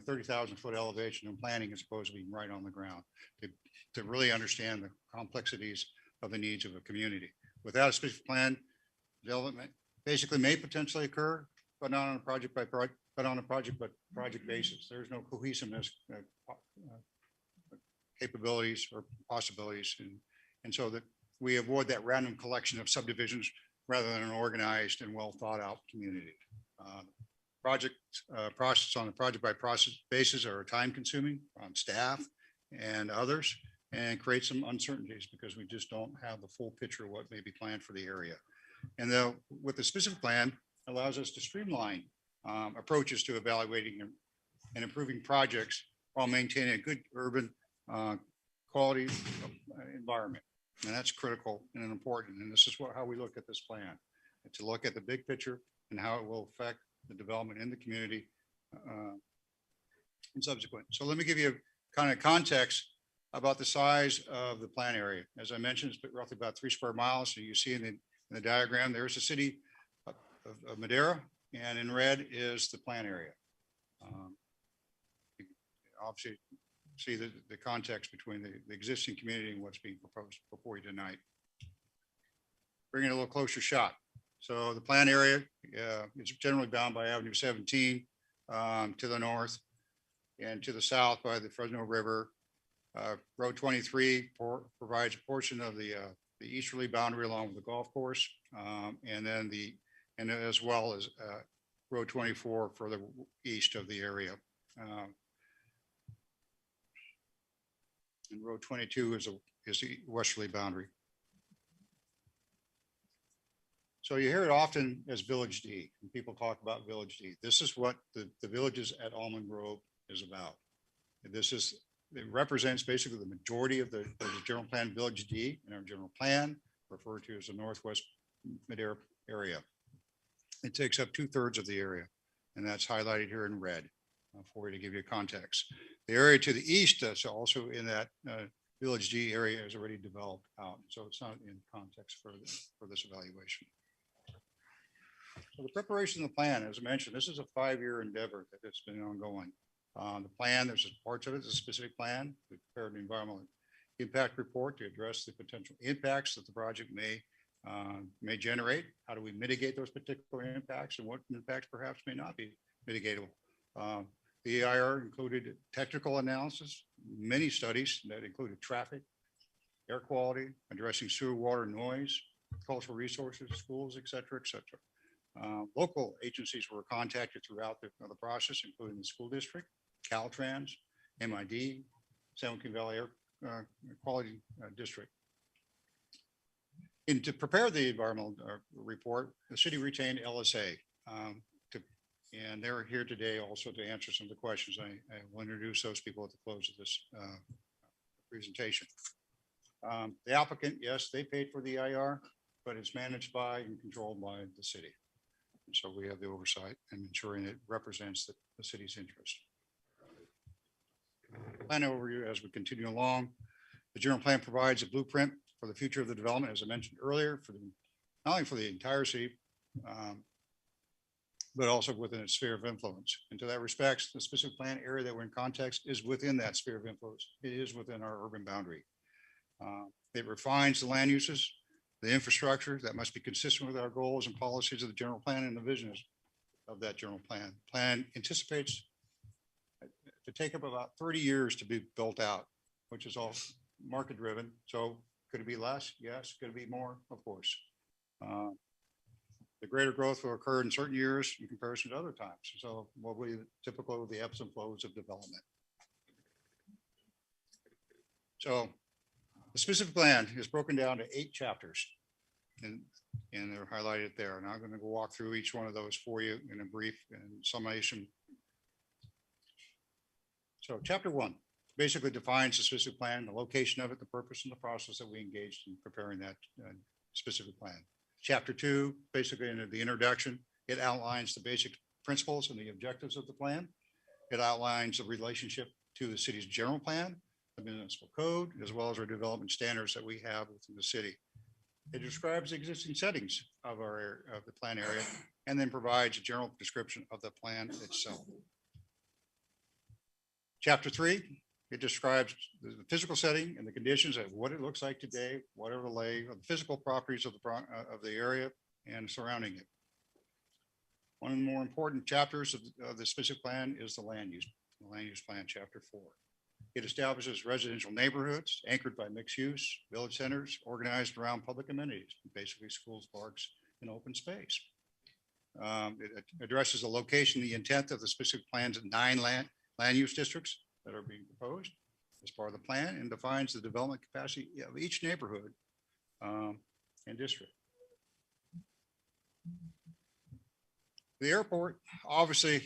30,000 foot elevation and planning is supposed to be right on the ground to really understand the complexities of the needs of a community. Without a specific plan, development basically may potentially occur, but not on a project by project, but on a project basis. There's no cohesiveness, capabilities or possibilities. And so that we avoid that random collection of subdivisions rather than an organized and well thought out community. Project process on a project by process basis are time consuming on staff and others and create some uncertainties because we just don't have the full picture of what may be planned for the area. And though with the specific plan allows us to streamline approaches to evaluating and improving projects while maintaining a good urban quality environment. And that's critical and important. And this is how we look at this plan, to look at the big picture and how it will affect the development in the community and subsequent. So let me give you kind of context about the size of the plan area. As I mentioned, it's roughly about 3 square miles. So you see in the diagram, there's the city of Madera, and in red is the plan area. You obviously see the context between the existing community and what's being proposed before you tonight. Bring it a little closer shot. So the plan area is generally bound by Avenue 17 to the north and to the south by the Fresno River. Road 23 provides a portion of the easterly boundary along with the golf course, and then as well as Road 24 further east of the area. And Road 22 is the westerly boundary. So you hear it often as Village D, and people talk about Village D. This is what the villages at Almond Grove is about. It represents basically the majority of the general plan Village D in our general plan, referred to as the Northwest Madera area. It takes up 2/3 of the area, and that's highlighted here in red for you to give you context. The area to the east is also in that Village D area is already developed out, so it's not in context for this evaluation. So the preparation of the plan, as I mentioned, this is a 5-year endeavor that's been ongoing. The plan, there's parts of it, a specific plan. We prepared an environmental impact report to address the potential impacts that the project may generate. How do we mitigate those particular impacts and what impacts perhaps may not be mitigatable? The EIR included technical analysis, many studies that included traffic, air quality, addressing sewer, water, noise, cultural resources, schools, et cetera, et cetera. Local agencies were contacted throughout the process, including the school district, Caltrans, MID, San Joaquin Valley Air Quality District. And to prepare the environmental report, the city retained LSA, and they're here today also to answer some of the questions. I will introduce those people at the close of this presentation. The applicant, yes, they paid for the EIR, but it's managed by and controlled by the city. So we have the oversight and ensuring it represents the city's interest. Plan overview as we continue along. The general plan provides a blueprint for the future of the development, as I mentioned earlier, not only for the entire city, but also within its sphere of influence. And to that respect, the specific plan area that we're in context is within that sphere of influence. It is within our urban boundary. It refines the land uses, the infrastructure that must be consistent with our goals and policies of the general plan and the visions of that general plan. Plan anticipates to take up about 30 years to be built out, which is all market driven. So could it be less? Yes. Could it be more? Of course. The greater growth will occur in certain years in comparison to other times. So what will be typical of the ebbs and flows of development. So the specific plan is broken down to 8 chapters and they're highlighted there. And I'm going to go walk through each one of those for you in a brief summation. So chapter 1 basically defines the specific plan, the location of it, the purpose and the process that we engaged in preparing that specific plan. Chapter 2, basically in the introduction, it outlines the basic principles and the objectives of the plan. It outlines the relationship to the city's general plan, the municipal code, as well as our development standards that we have within the city. It describes the existing settings of the plan area and then provides a general description of the plan itself. Chapter 3, it describes the physical setting and the conditions of what it looks like today, what overlay of the physical properties of the area and surrounding it. One of the more important chapters of the specific plan is the land use plan, chapter 4. It establishes residential neighborhoods anchored by mixed use, village centers organized around public amenities, basically schools, parks, and open space. It addresses the location, the intent of the specific plan's 9 land use districts that are being proposed as part of the plan and defines the development capacity of each neighborhood and district. The airport obviously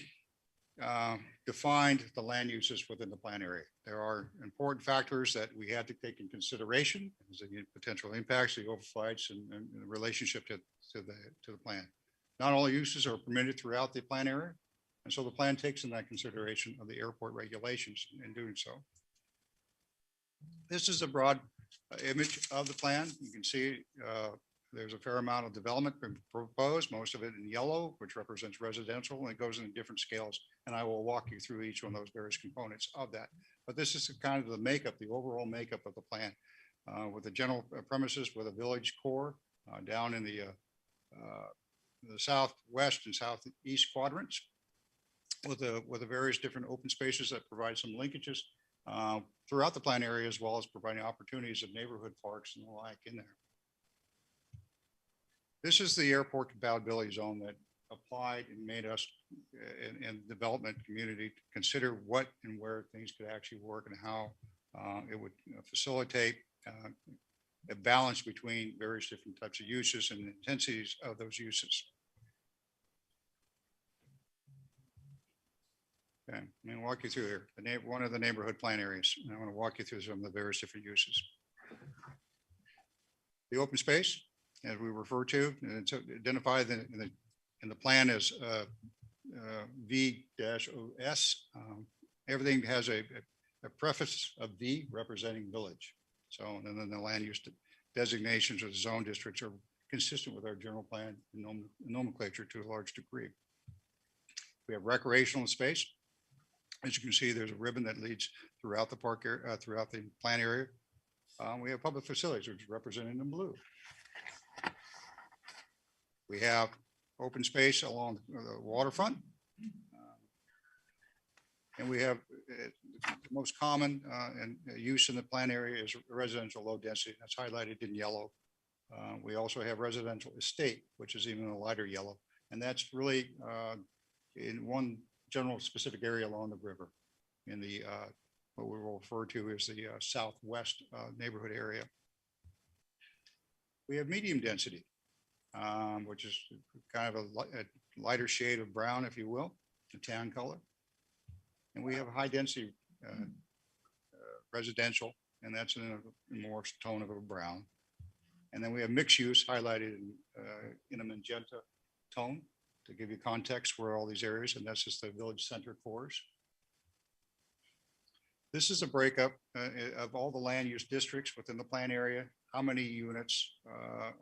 defined the land uses within the plan area. There are important factors that we had to take in consideration as the potential impacts, the overflights, and the relationship to the plan. Not all uses are permitted throughout the plan area, and so the plan takes in that consideration of the airport regulations in doing so. This is a broad image of the plan. You can see there's a fair amount of development proposed, most of it in yellow, which represents residential, and it goes in different scales. And I will walk you through each one of those various components of that. But this is kind of the makeup, the overall makeup of the plan, with the general premises with a village core down in the southwest and southeast quadrants, with the various different open spaces that provide some linkages throughout the plan area, as well as providing opportunities of neighborhood parks and the like in there. This is the airport compatibility zone that applied and made us in the development community to consider what and where things could actually work and how it would facilitate a balance between various different types of uses and the intensities of those uses. Okay, I'm going to walk you through here. One of the neighborhood plan areas. And I want to walk you through some of the various different uses. The open space, as we refer to, and it's identified in the plan as V-OS. Everything has a preface of V representing village. So, and then the land use designations or the zone districts are consistent with our general plan nomenclature to a large degree. We have recreational space. As you can see, there's a ribbon that leads throughout the park area, throughout the plan area. We have public facilities, which is represented in blue. We have open space along the waterfront. And we have the most common and use in the plan area is residential low density. That's highlighted in yellow. We also have residential estate, which is even a lighter yellow. And that's really in one general specific area along the river in the what we will refer to as the southwest neighborhood area. We have medium density, which is kind of a lighter shade of brown, if you will, a tan color. And we have high density residential, and that's in a more tone of a brown. And then we have mixed use highlighted in a magenta tone. to give you context where all these areas, and that's just the village center cores. This is a breakup of all the land use districts within the plan area, how many units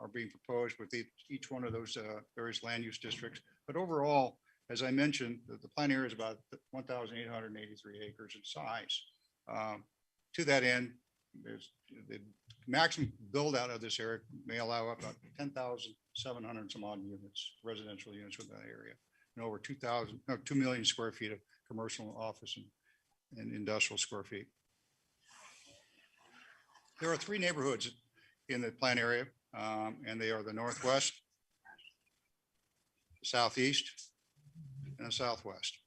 are being proposed with each one of those various land use districts. But overall, as I mentioned, the plan area is about 1,883 acres in size. To that end, there's the maximum build out of this area may allow up about 10,700 some odd units, residential units within that area, and over 2 million square feet of commercial office and industrial square feet. There are 3 neighborhoods in the plan area, and they are the northwest, the southeast, and the southwest.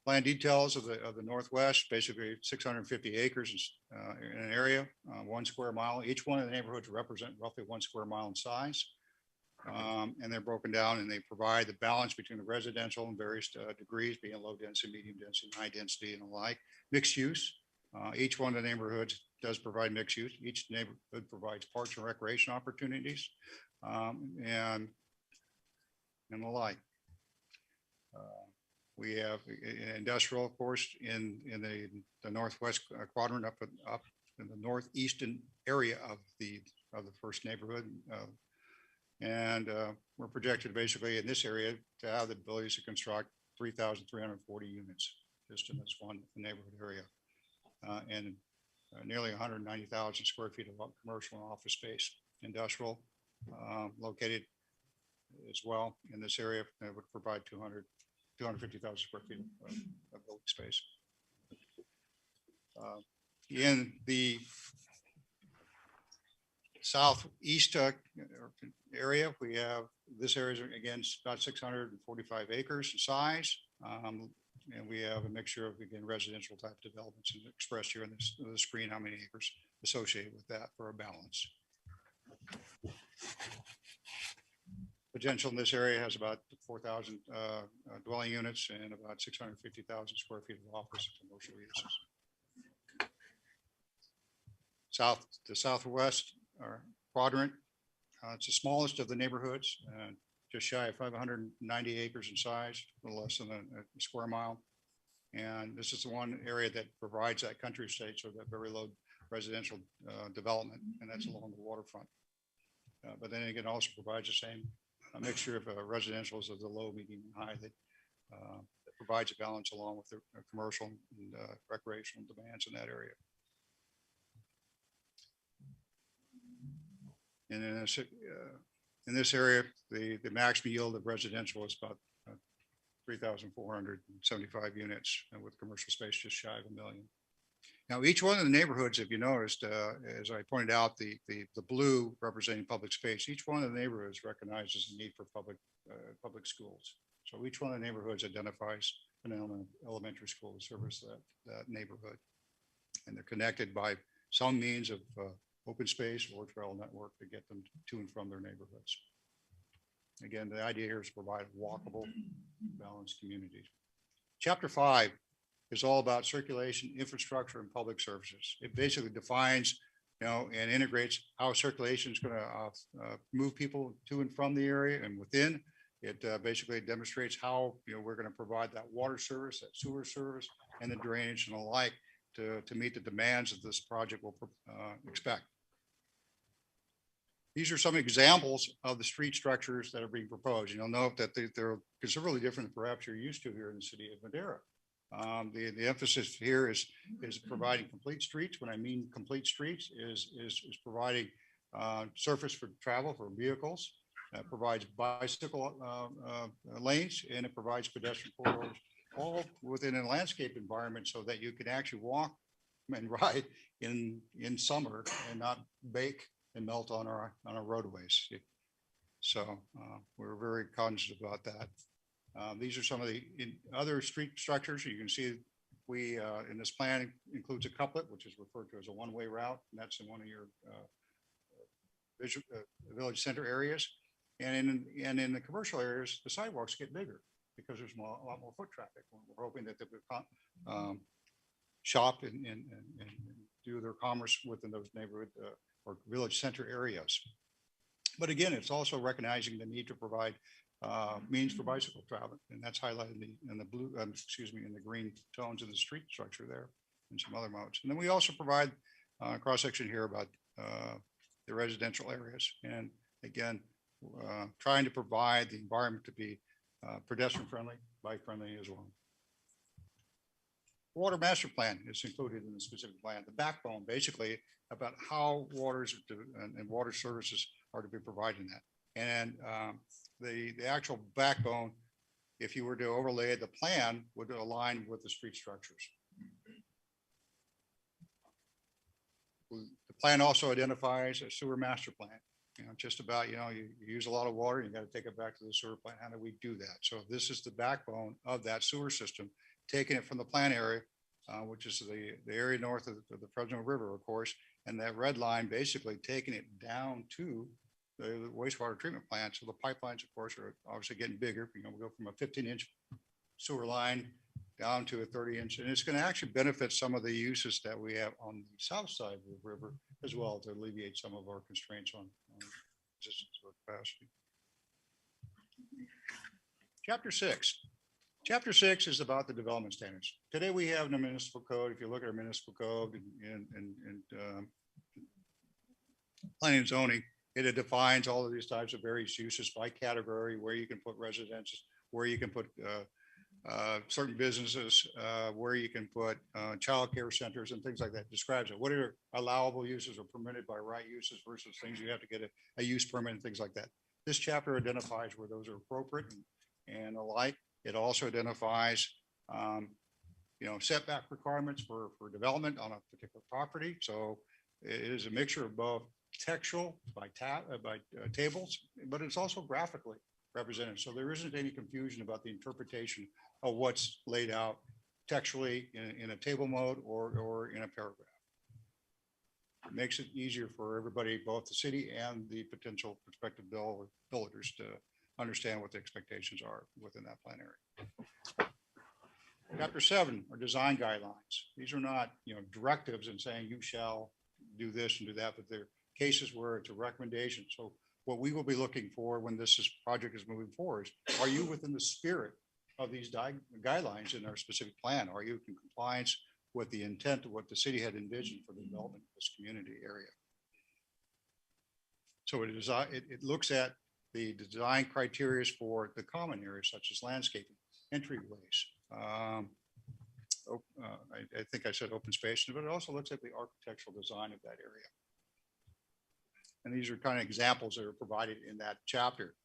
Plan details of the northwest, basically 650 acres in an area, 1 square mile. Each one of the neighborhoods represent roughly 1 square mile in size. And they're broken down and they provide the balance between the residential and various degrees, being low density, medium density, high density, and the like. Mixed use. Each one of the neighborhoods does provide mixed use. Each neighborhood provides parks and recreation opportunities and the like. We have industrial, of course, in the northwest quadrant, up in the northeastern area of the first neighborhood. And we're projected basically in this area to have the ability to construct 3,340 units just in this one neighborhood area. And nearly 190,000 square feet of commercial and office space. Industrial located as well in this area that would provide 250,000 square feet of building space. In the southeast area, we have this area is again about 645 acres in size. And we have a mixture of, again, residential type developments, and expressed here on the screen how many acres associated with that for a balance. Potential in this area has about 4,000 dwelling units and about 650,000 square feet of office and commercial uses. The southwest quadrant, it's the smallest of the neighborhoods, just shy of 590 acres in size, a little less than a square mile. And this is the one area that provides that country estate, so that very low residential development, and that's along the waterfront. But then it also provides the same mixture of residentials of the low, medium, and high that provides a balance along with the commercial and recreational demands in that area. And in this area, the maximum yield of residential is about 3,475 units, and with commercial space just shy of 1 million. Now, each one of the neighborhoods, if you noticed, as I pointed out, the blue representing public space, each one of the neighborhoods recognizes the need for public schools. So each one of the neighborhoods identifies an elementary school to service that neighborhood. And they're connected by some means of open space or trail network to get them to and from their neighborhoods. Again, the idea here is to provide walkable, balanced communities. Chapter 5 is all about circulation, infrastructure, and public services. It basically defines, and integrates how circulation is going to move people to and from the area and within. It basically demonstrates how we're going to provide that water service, that sewer service, and the drainage and the like to meet the demands that this project will expect. These are some examples of the street structures that are being proposed. You'll note that they're considerably different than perhaps you're used to here in the city of Madera. The emphasis here is providing complete streets. When I mean complete streets is providing surface for travel for vehicles, provides bicycle lanes, and it provides pedestrian corridors, all within a landscape environment so that you can actually walk and ride in summer and not bake and melt on our roadways. So we're very conscious about that. These are some of the other street structures. You can see we in this plan includes a couplet, which is referred to as a one-way route, and that's in one of your village center areas. And in the commercial areas, the sidewalks get bigger because there's a lot more foot traffic. We're hoping that they will shop and do their commerce within those neighborhood or village center areas. But again, it's also recognizing the need to provide means for bicycle travel, and that's highlighted in the blue, in the green tones in the street structure there, and some other modes. And then we also provide cross section here about the residential areas, and again, trying to provide the environment to be pedestrian friendly, bike friendly as well. Water master plan is included in the specific plan, the backbone basically about how waters and water services are to be provided in that. And the actual backbone, if you were to overlay the plan, would align with the street structures. The plan also identifies a sewer master plan. You know, just about, you use a lot of water, you got to take it back to the sewer plant. How do we do that? So this is the backbone of that sewer system, taking it from the plant area, which is the area north of the Fresno River, of course, and that red line basically taking it down to the wastewater treatment plant. So the pipelines, of course, are obviously getting bigger. You know, we go from a 15-inch sewer line down to a 30-inch, and it's going to actually benefit some of the uses that we have on the south side of the river as well to alleviate some of our constraints on resistance or capacity. Chapter 6. Chapter 6 is about the development standards. Today we have in the municipal code, if you look at our municipal code and planning and zoning, it defines all of these types of various uses by category, where you can put residences, where you can put certain businesses, where you can put childcare centers and things like that. Describes it. What are allowable uses or permitted by right uses versus things you have to get a use permit and things like that. This chapter identifies where those are appropriate and alike. It also identifies, setback requirements for development on a particular property. So it is a mixture of both textual by tables, but it's also graphically represented. So there isn't any confusion about the interpretation of what's laid out textually in a table mode or in a paragraph. It makes it easier for everybody, both the city and the potential prospective builders, to understand what the expectations are within that plan area. Chapter 7 are design guidelines. These are not, directives and saying you shall do this and do that, but they're cases where it's a recommendation. So what we will be looking for when this project is moving forward is, are you within the spirit of these guidelines in our specific plan? Are you in compliance with the intent of what the city had envisioned for the development of this community area? So it looks at the design criteria for the common areas, such as landscaping, entryways. I think I said open space, but it also looks at the architectural design of that area. And these are kind of examples that are provided in that chapter.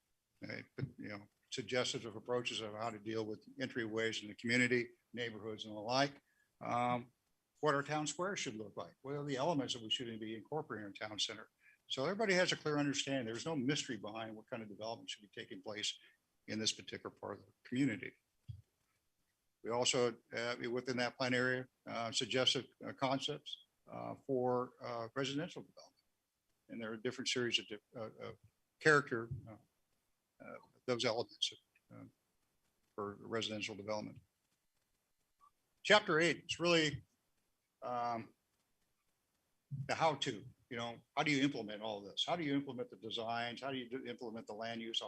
Suggestions of approaches of how to deal with entryways in the community, neighborhoods, and the like. What our town square should look like. What are the elements that we should be incorporating in our town center? So everybody has a clear understanding. There's no mystery behind what kind of development should be taking place in this particular part of the community. We also, within that plan area, suggested concepts for residential development. And there are different series of character, those elements for residential development. Chapter 8 is really the how-to. How do you implement all of this? How do you implement the designs? How do you implement the land use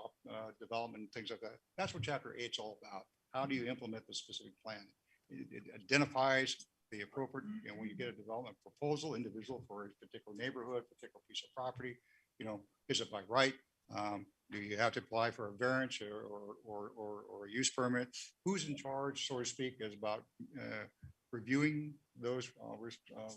development and things like that? That's what Chapter 8 is all about. How do you implement the specific plan? It identifies the appropriate, when you get a development proposal, individual for a particular neighborhood, particular piece of property, is it by right? Do you have to apply for a variance or a use permit? Who's in charge, so to speak, is about reviewing those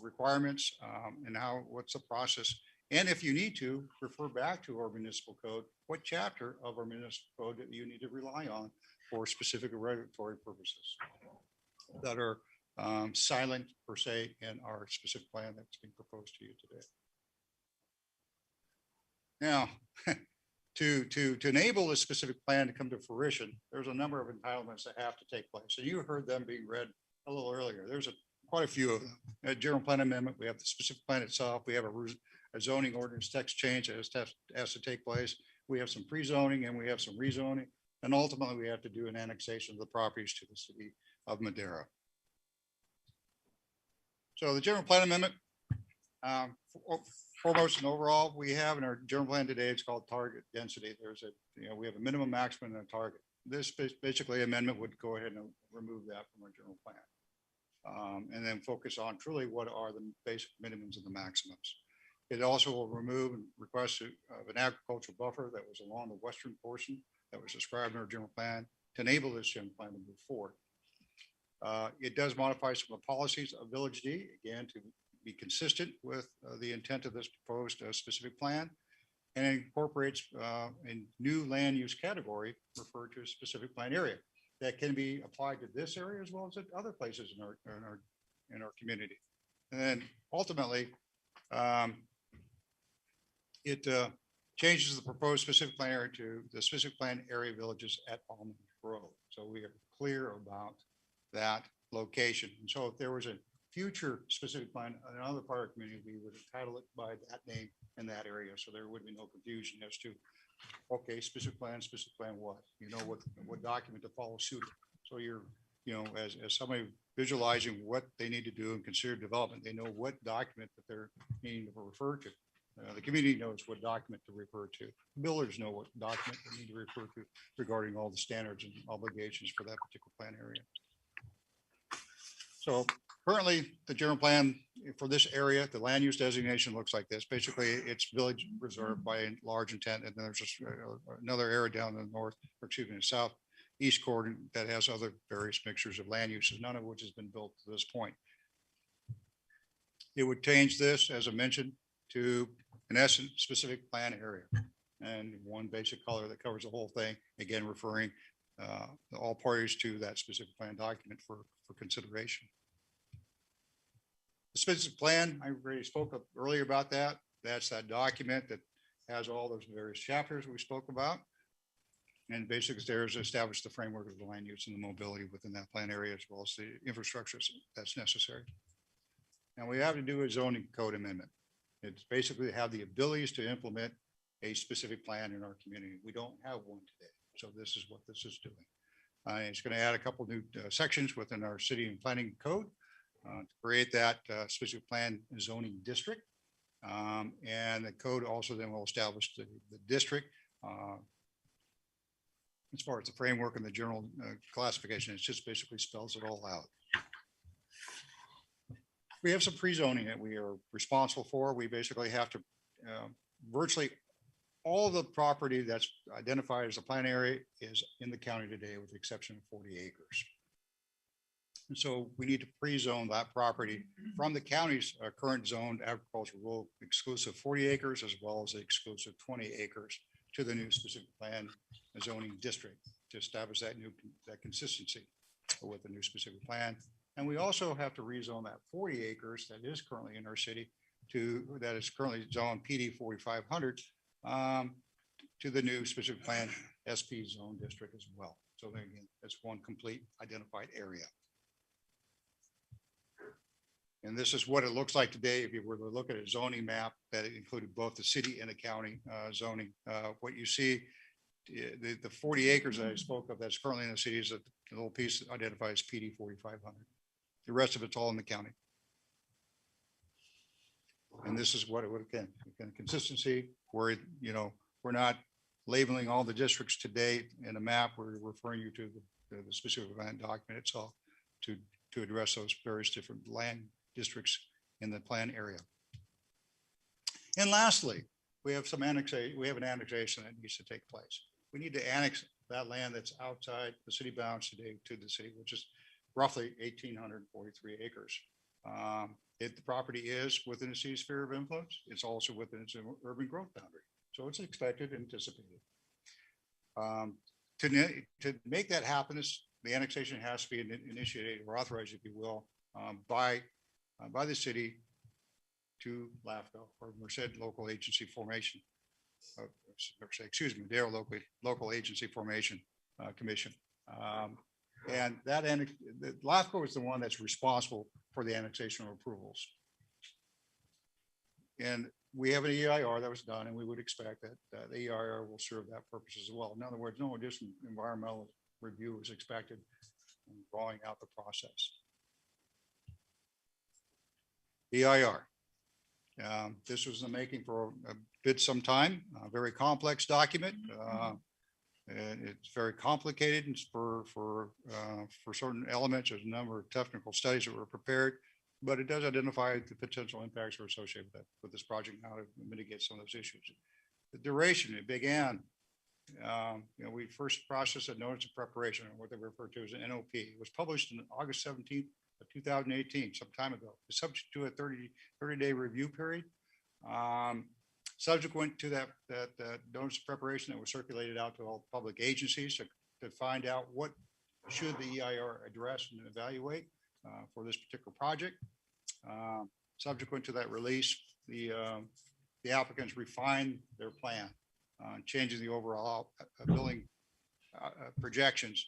requirements and what's the process? And if you need to, refer back to our municipal code, what chapter of our municipal code that you need to rely on for specific regulatory purposes that are silent per se in our specific plan that's being proposed to you today. Now, to enable this specific plan to come to fruition, there's a number of entitlements that have to take place. And you heard them being read a little earlier. There's quite a few of them. A general plan amendment, we have the specific plan itself, we have a zoning ordinance text change that has to take place. We have some pre-zoning and we have some rezoning. And ultimately, we have to do an annexation of the properties to the city of Madera. So the general plan amendment Foremost and overall, we have in our general plan today, it's called target density. There's we have a minimum, maximum, and a target. This basically amendment would go ahead and remove that from our general plan. And then focus on truly what are the basic minimums and the maximums. It also will remove and request of an agricultural buffer that was along the western portion that was described in our general plan to enable this general plan to move forward. It does modify some of the policies of Village D, again, to be consistent with the intent of this proposed specific plan, and it incorporates a new land use category referred to a specific plan area that can be applied to this area as well as at other places in our community. And then ultimately, it changes the proposed specific plan area to the specific plan area villages at Almond Grove. So we are clear about that location. And so if there was a future specific plan in another part of the community, we would entitle it by that name in that area. So there would be no confusion as to, okay, specific plan what? You know what document to follow suit. So you're, as somebody visualizing what they need to do and consider development, they know what document that they're needing to refer to. The community knows what document to refer to. Builders know what document they need to refer to regarding all the standards and obligations for that particular plan area. So currently, the general plan for this area, the land use designation looks like this. Basically, it's village reserved by large intent, and then there's just another area down in the north, or excuse me, the southeast quarter that has other various mixtures of land uses, none of which has been built to this point. It would change this, as I mentioned, to an essence specific plan area, and one basic color that covers the whole thing. Again, referring all parties to that specific plan document for consideration. The specific plan, I already spoke up earlier about that. That's that document that has all those various chapters we spoke about. And basically there's established the framework of the land use and the mobility within that plan area, as well as the infrastructure that's necessary. Now we have to do a zoning code amendment. It's basically have the abilities to implement a specific plan in our community. We don't have one today. So this is what this is doing. It's going to add a couple new sections within our city and planning code to create that specific plan zoning district. And the code also then will establish the district as far as the framework and the general classification. It just basically spells it all out. We have some pre-zoning that we are responsible for. We basically have to virtually all the property that's identified as a plan area is in the county today, with the exception of 40 acres. And so we need to pre-zone that property from the county's current zoned agricultural rural exclusive 40 acres, as well as the exclusive 20 acres to the new specific plan zoning district to establish that consistency with the new specific plan. And we also have to rezone that 40 acres that is currently in our city that is currently zoned PD 4500 to the new specific plan SP zone district as well. So again, that's one complete identified area. And this is what it looks like today. If you were to look at a zoning map that included both the city and the county zoning, what you see, the 40 acres that I spoke of that's currently in the city is a little piece that identifies PD 4500. The rest of it's all in the county. And this is what it would, again, consistency where, we're not labeling all the districts today in a map. We're referring you to the specific land document itself to address those various different land districts in the plan area. And lastly, we have some annexation. We have an annexation that needs to take place. We need to annex that land that's outside the city bounds today to the city, which is roughly 1,843 acres. The property is within the city's sphere of influence. It's also within its urban growth boundary. So it's expected and anticipated. To make that happen, the annexation has to be initiated or authorized, if you will, by the city to LAFCO, or Merced Local Agency Formation. Excuse me, Madera Local Agency Formation Commission. And that LAFCO is the one that's responsible for the annexation approvals. And we have an EIR that was done, and we would expect that the EIR will serve that purpose as well. In other words, no additional environmental review is expected in drawing out the process. EIR. This was in the making for a bit some time, a very complex document. And it's very complicated and for certain elements. There's a number of technical studies that were prepared, but it does identify the potential impacts that are associated with this project, and how to mitigate some of those issues. The duration, it began, we first processed a notice of preparation, or what they refer to as an NOP. It was published on August 17th of 2018, some time ago. It's subject to a 30-day review period. Subsequent to that notice of preparation, that was circulated out to all public agencies to find out what should the EIR address and evaluate for this particular project. Subsequent to that release, the applicants refined their plan, changing the overall building projections,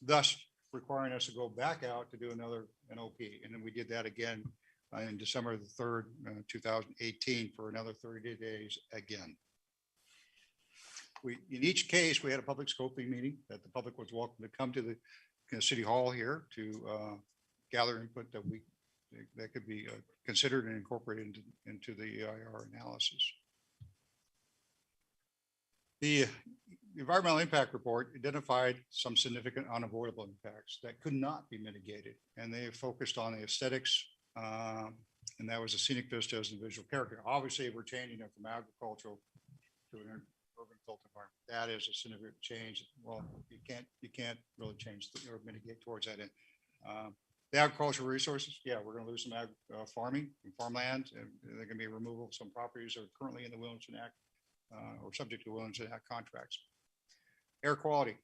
thus requiring us to go back out to do another NOP. And then we did that again in December the 3rd, 2018 for another 30 days again. In each case, we had a public scoping meeting that the public was welcome to come to the City Hall here to gather input that could be considered and incorporated into the EIR analysis. The environmental impact report identified some significant unavoidable impacts that could not be mitigated, and they focused on the aesthetics, and that was the scenic vistas and visual character. Obviously, we're changing it from agricultural to an urban built environment. That is a significant change. Well, you can't really change or mitigate towards that end. The agricultural resources, yeah, we're going to lose some farming and farmland, and there can be removal of some properties that are currently in the Williamson Act or subject to Williamson Act contracts. Air quality,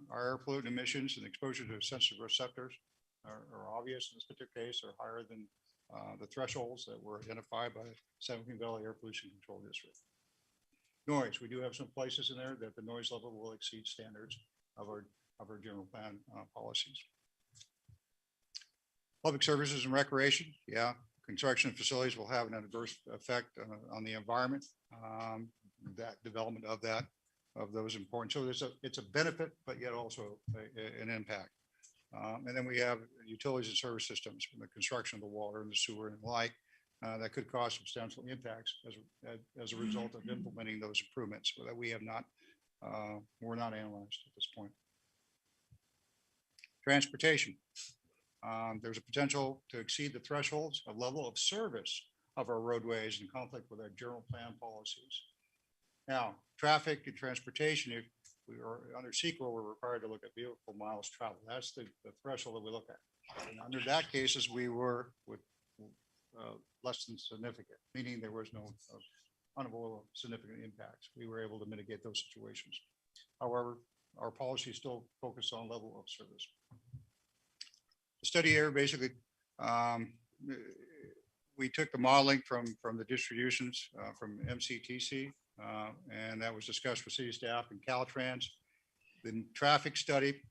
our air pollutant emissions and exposure to sensitive receptors are obvious in this particular case, are higher than the thresholds that were identified by San Joaquin Valley Air Pollution Control District. Noise, we do have some places in there that the noise level will exceed standards of our general plan policies. Public services and recreation, yeah, construction facilities will have an adverse effect on the environment. That development of those important. So it's a benefit, but yet also an impact. And then we have utilities and service systems from the construction of the water and the sewer and the like that could cause substantial impacts as a result of implementing those improvements that we have not, were not analyzed at this point. Transportation. There's a potential to exceed the thresholds of level of service of our roadways in conflict with our general plan policies. Now, traffic and transportation, if we are under CEQA, we're required to look at vehicle miles traveled. That's the threshold that we look at. And under that cases, we were with less than significant, meaning there was no unavoidable significant impacts. We were able to mitigate those situations. However, our policy still focused on level of service. The study area basically, we took the modeling from the distributions from MCTC, and that was discussed with city staff and Caltrans. The traffic study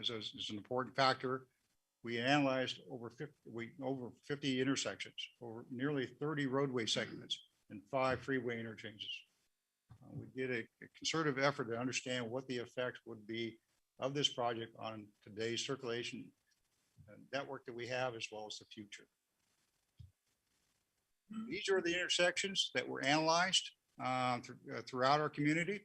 is an important factor. We analyzed over 50 intersections, over nearly 30 roadway segments, and 5 freeway interchanges. We did a concerted effort to understand what the effects would be of this project on today's circulation network that we have, as well as the future. These are the intersections that were analyzed throughout our community.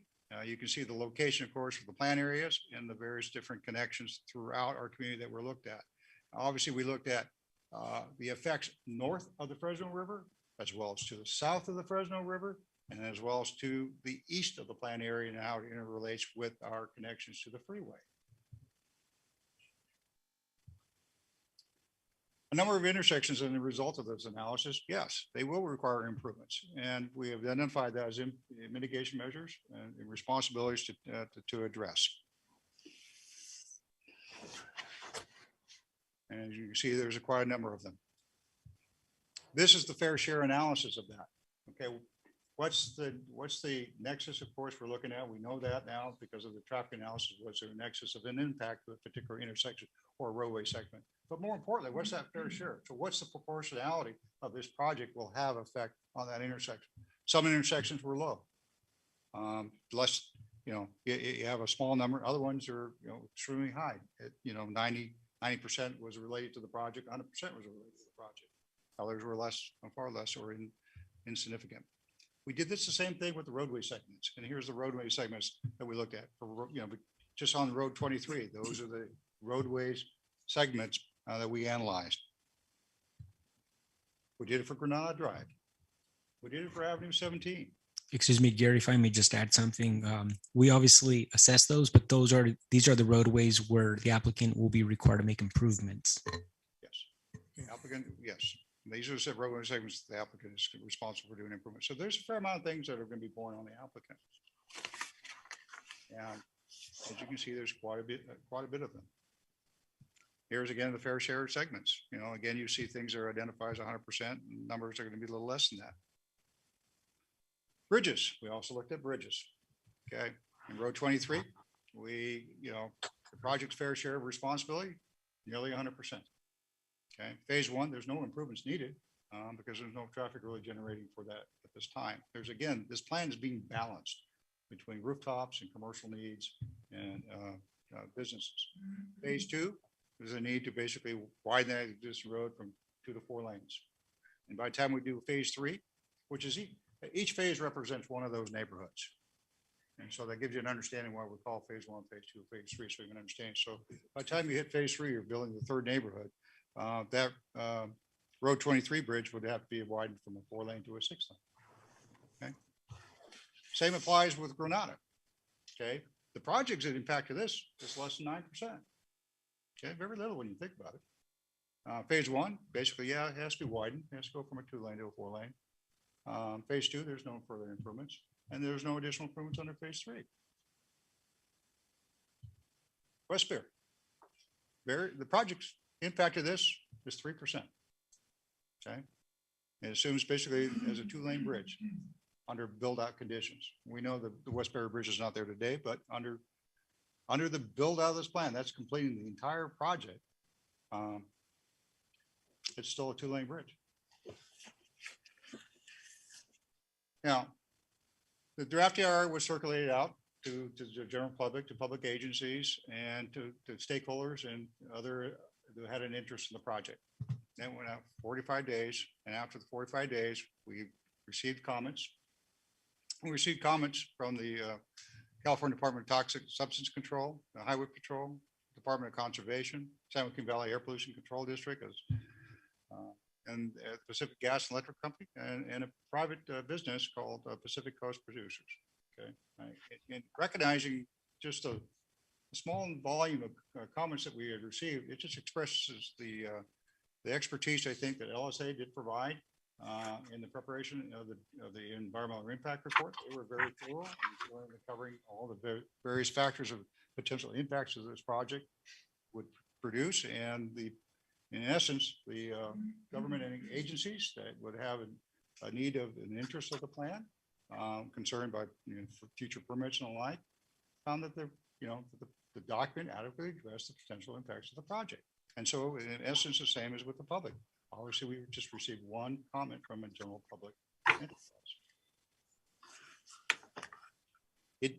You can see the location, of course, of the plan areas and the various different connections throughout our community that were looked at. Obviously, we looked at the effects north of the Fresno River, as well as to the south of the Fresno River, and as well as to the east of the plan area, and how it interrelates with our connections to the freeway. A number of intersections as a result of this analysis, yes, they will require improvements. And we have identified that as mitigation measures and responsibilities to address. And as you can see, there's quite a number of them. This is the fair share analysis of that. Okay, what's the nexus? Of course, we're looking at. We know that now because of the traffic analysis. What's the nexus of an impact to a particular intersection or roadway segment? But more importantly, what's that fair share? So what's the proportionality of this project will have effect on that intersection? Some intersections were low. Less, you have a small number. Other ones are, extremely high. 90% was related to the project. 100% was related to the project. Others were less, far less or insignificant. We did this the same thing with the roadway segments. And here's the roadway segments that we looked at for, just on road 23. Those are the roadways segments that we analyzed. We did it for Granada Drive. We did it for Avenue 17. Excuse me, Gary, if I may just add something. We obviously assess those, but these are the roadways where the applicant will be required to make improvements. Yes. The applicant, yes. These are the roadway segments the applicant is responsible for doing improvements. So there's a fair amount of things that are going to be borne on the applicant. And as you can see, there's quite a bit of them. Here's again the fair share of segments. Again, you see things that are identified as 100%. Numbers are going to be a little less than that. Bridges. We also looked at bridges. Okay. In road 23, the project's fair share of responsibility, nearly 100%. Okay. Phase 1, there's no improvements needed because there's no traffic really generating for that at this time. This plan is being balanced between rooftops and commercial needs and businesses. Phase 2, there's a need to basically widen that existing road from 2 to 4 lanes. And by the time we do phase 3, which is each phase represents one of those neighborhoods. And so that gives you an understanding why we call phase 1, phase 2, phase 3, so you can understand. So by the time you hit phase 3, you're building the 3rd neighborhood. That road 23 bridge would have to be widened from a 4-lane to a 6-lane. Okay. Same applies with Granada. Okay. The projects that impacted this is less than 9%. Okay. Very little when you think about it. Phase 1, basically, yeah, it has to be widened. It has to go from a 2-lane to a 4-lane. Phase 2, there's no further improvements, and there's no additional improvements under phase 3. West Bear. The project's impact of this is 3%. Okay. It assumes basically as a 2-lane bridge under build out conditions. We know the West Bear Bridge is not there today, but under the build out of this plan, that's completing the entire project. It's still a 2-lane bridge. Now, the draft EIR was circulated out to the general public, to public agencies, and to stakeholders and other who had an interest in the project. That went out 45 days, and after the 45 days, we received comments. We received comments from the California Department of Toxic Substance Control, the Highway Patrol, Department of Conservation, San Joaquin Valley Air Pollution Control District, and Pacific Gas and Electric Company, and a private business called Pacific Coast Producers. Okay, and recognizing just a small volume of comments that we had received, it just expresses the expertise I think that LSA did provide in the preparation of the environmental impact report. They were very thorough in covering all the various factors of potential impacts of this project would produce, and in essence, the government agencies that would have a need of an interest of the plan, concerned by for future permits and the like, found that the document adequately addressed the potential impacts of the project. And so, in essence, the same as with the public. Obviously, we just received one comment from a general public enterprise. It,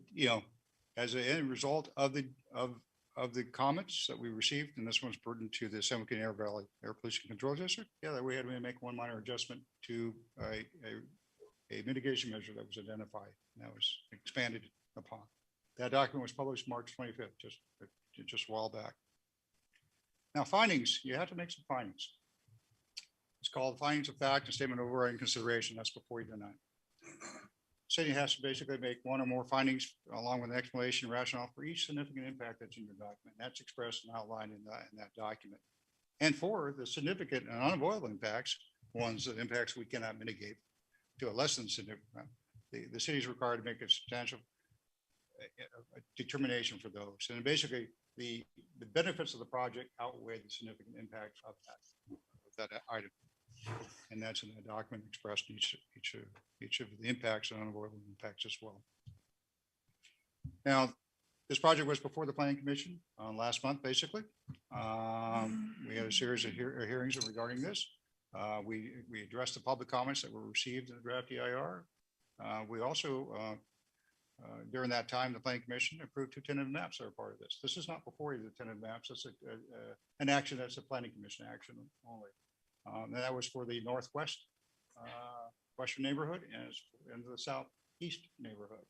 as an end result of the comments that we received, and this one's pertinent to the San Joaquin Valley Air Pollution Control District, we had to make one minor adjustment to a mitigation measure that was identified and that was expanded upon. That document was published March 25th, just a while back. Now, findings, you have to make some findings. It's called findings of fact and statement of overriding consideration. That's before you deny. City has to basically make one or more findings along with an explanation and rationale for each significant impact that's in your document. That's expressed and outlined in that document. And for the significant and unavoidable impacts, ones that impacts we cannot mitigate to a less than significant, the city is required to make a substantial determination for those. And basically, the benefits of the project outweigh the significant impact of that item. And that's in the document expressed each of the impacts and unavoidable impacts as well. Now, this project was before the Planning Commission last month, basically. We had a series of hearings regarding this. We addressed the public comments that were received in the draft EIR. We also, during that time, the Planning Commission approved 2 tentative maps that are part of this. This is not before you, the tentative maps. It's an action that's a Planning Commission action only. And that was for the northwest western neighborhood and the southeast neighborhood.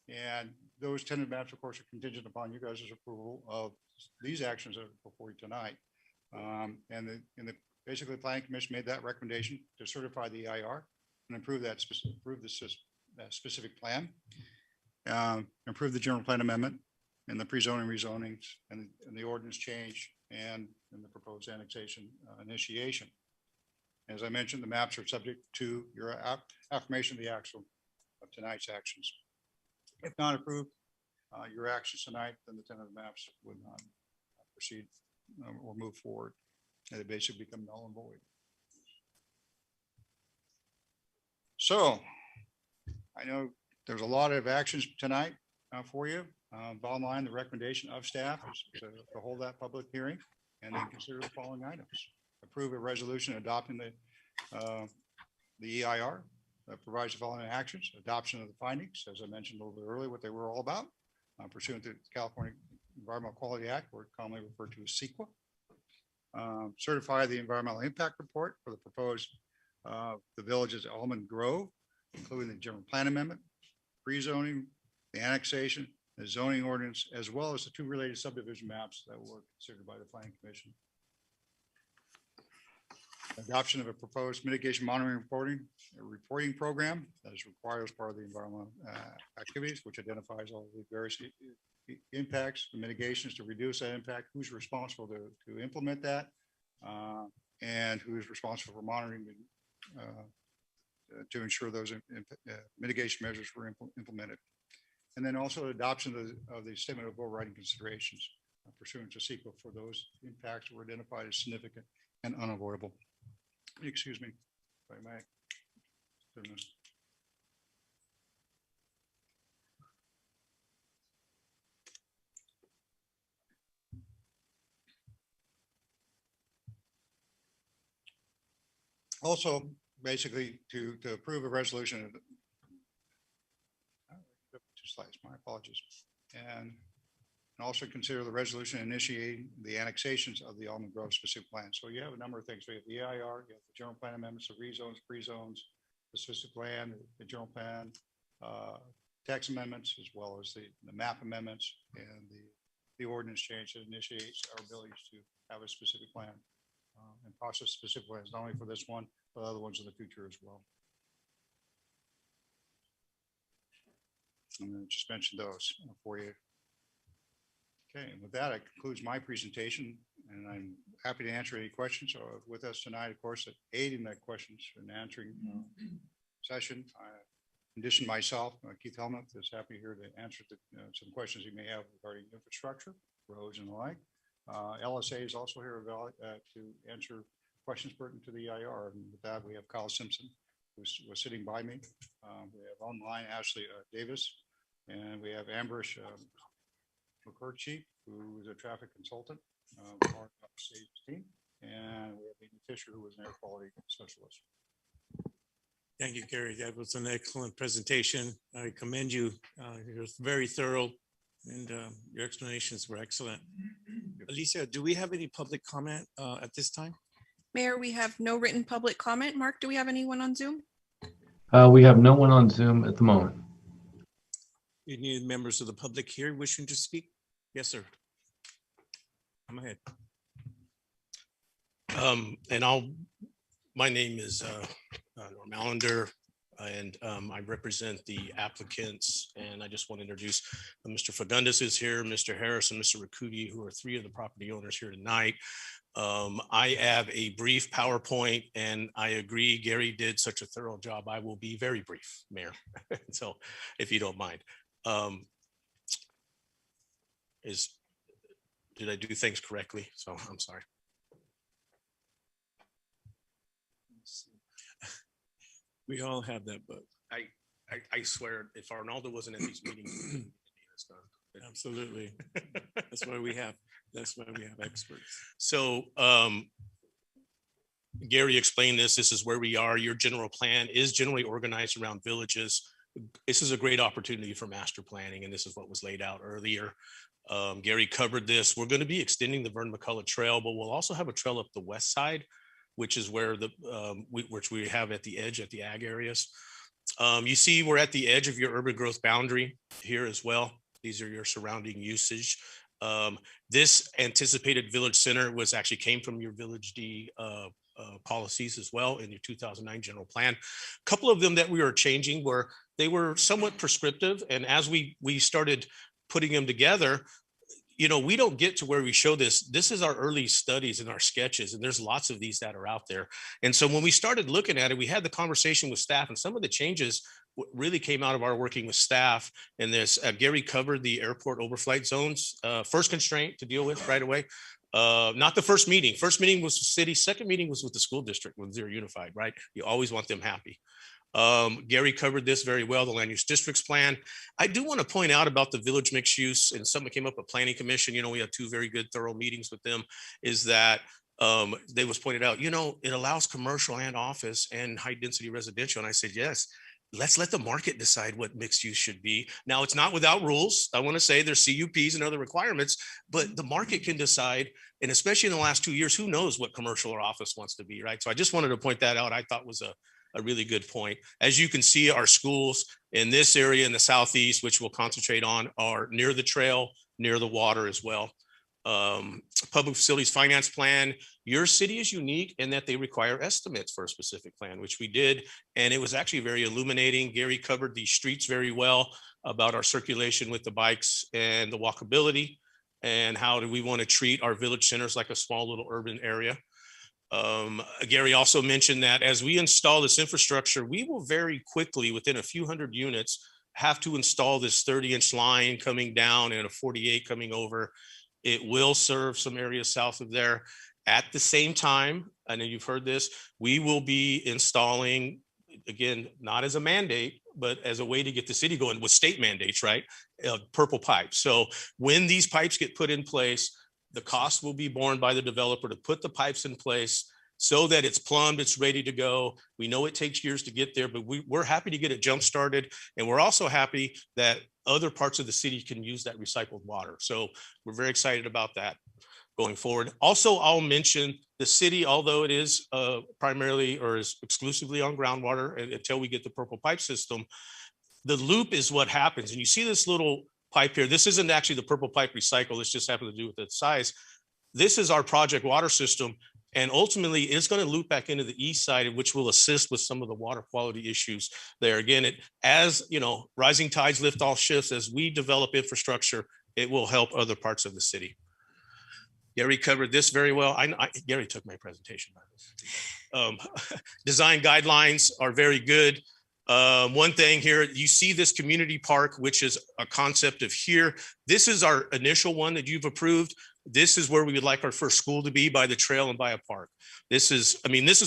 And those tentative maps, of course, are contingent upon you guys' approval of these actions that are before you tonight. Basically, the Planning Commission made that recommendation to certify the EIR and approve that specific plan, improve the general plan amendment and the pre-zoning rezonings and the ordinance change and the proposed annexation initiation. As I mentioned, the maps are subject to your affirmation of the actual of tonight's actions. If not approved, your actions tonight, then the tentative maps would not proceed or move forward. And they basically become null and void. So I know there's a lot of actions tonight for you. Bottom line, the recommendation of staff is to hold that public hearing and then consider the following items. Approve a resolution adopting the EIR that provides the following actions: adoption of the findings, as I mentioned a little bit earlier, what they were all about, pursuant to the California Environmental Quality Act, or commonly referred to as CEQA. Certify the environmental impact report for the proposed the village's Almond Grove, including the general plan amendment, pre-zoning, the annexation, the zoning ordinance, as well as the two related subdivision maps that were considered by the Planning Commission. Adoption of a proposed mitigation monitoring reporting program that is required as part of the environmental activities, which identifies all the various impacts, the mitigations to reduce that impact, who's responsible to implement that, and who is responsible for monitoring to ensure those mitigation measures were implemented. And then also adoption of the statement of overriding considerations pursuant to CEQA for those impacts that were identified as significant and unavoidable. Excuse me, if I may. Also, basically, to approve a resolution of two slides, my apologies. And also consider the resolution initiating the annexations of the Almond Grove specific plan. So you have a number of things. We have the EIR, you have the general plan amendments, the rezones, pre-zones, the specific plan, the general plan, tax amendments, as well as the map amendments and the ordinance change that initiates our abilities to have a specific plan and process specific plans, not only for this one, but other ones in the future as well. I'm going to just mention those for you. Okay, and with that, it concludes my presentation, and I'm happy to answer any questions. So with us tonight, of course, aiding that questions and answering session. In addition, myself, Keith Helmuth, is happy here to answer some questions you may have regarding infrastructure, roads, and the like. LSA is also here to answer questions pertinent to the EIR. And with that, we have Kyle Simpson, who was sitting by me. We have online Ashley Davis, and we have Ambrish McCurchie, who is a traffic consultant, part of the state team, and we have Amy Fisher, who was an air quality specialist. Thank you, Gary. That was an excellent presentation. I commend you. You're very thorough, and your explanations were excellent. Alicia, do we have any public comment at this time? Mayor, we have no written public comment. Mark, do we have anyone on Zoom? We have no one on Zoom at the moment. Any members of the public here wishing to speak? Yes, sir. Come ahead. My name is Norm Allender, and I represent the applicants, and I just want to introduce Mr. Fagundes is here, Mr. Harris, and Mr. Rakuti, who are three of the property owners here tonight. I have a brief PowerPoint, and I agree, Gary did such a thorough job. I will be very brief, Mayor, so if you don't mind. Did I do things correctly? So I'm sorry. We all have that, but I swear, if Arnaldo wasn't at these meetings, it's done. Absolutely. That's why we have experts. So Gary explained this. This is where we are. Your general plan is generally organized around villages. This is a great opportunity for master planning, and this is what was laid out earlier. Gary covered this. We're going to be extending the Vern McCullough Trail, but we'll also have a trail up the west side, which is where which we have at the edge at the ag areas. You see, we're at the edge of your urban growth boundary here as well. These are your surrounding usage. This anticipated village center came from your Village D policies as well in your 2009 general plan. A couple of them that we are changing they were somewhat prescriptive, and as we started putting them together, we don't get to where we show this. This is our early studies and our sketches, and there's lots of these that are out there. And so when we started looking at it, we had the conversation with staff, and some of the changes really came out of our working with staff. And this, Gary covered the airport overflight zones, first constraint to deal with right away. Not the first meeting. First meeting was the city. Second meeting was with the school district when they're unified, right? You always want them happy. Gary covered this very well, the land use districts plan. I do want to point out about the village mixed use, and something came up at Planning Commission. We had 2 very good, thorough meetings with them, is that they was pointed out, it allows commercial and office and high density residential. And I said, yes, let's let the market decide what mixed use should be. Now, it's not without rules. I want to say there's CUPs and other requirements, but the market can decide. And especially in the last 2 years, who knows what commercial or office wants to be, right? So I just wanted to point that out. I thought was a really good point. As you can see, our schools in this area in the southeast, which we'll concentrate on, are near the trail, near the water as well. Public facilities finance plan. Your city is unique in that they require estimates for a specific plan, which we did. And it was actually very illuminating. Gary covered these streets very well about our circulation with the bikes and the walkability, and how do we want to treat our village centers like a small little urban area. Gary also mentioned that as we install this infrastructure, we will very quickly, within a few hundred units, have to install this 30-inch line coming down and a 48 coming over. It will serve some areas south of there. At the same time, I know you've heard this, we will be installing, again, not as a mandate, but as a way to get the city going with state mandates, right? Purple pipes. So when these pipes get put in place, the cost will be borne by the developer to put the pipes in place so that it's plumbed, it's ready to go. We know it takes years to get there, but we're happy to get it jump started. And we're also happy that other parts of the city can use that recycled water. So we're very excited about that going forward. Also, I'll mention the city, although it is primarily or is exclusively on groundwater until we get the purple pipe system, the loop is what happens. And you see this little pipe here. This isn't actually the purple pipe recycle. This just happened to do with the size. This is our project water system. And ultimately it's going to loop back into the east side, which will assist with some of the water quality issues there. Again, as rising tides lift all ships, as we develop infrastructure, it will help other parts of the city. Gary covered this very well. Gary took my presentation. Design guidelines are very good. One thing here, you see this community park, which is a concept of here. This is our initial one that you've approved. This is where we would like our first school to be, by the trail and by a park. This is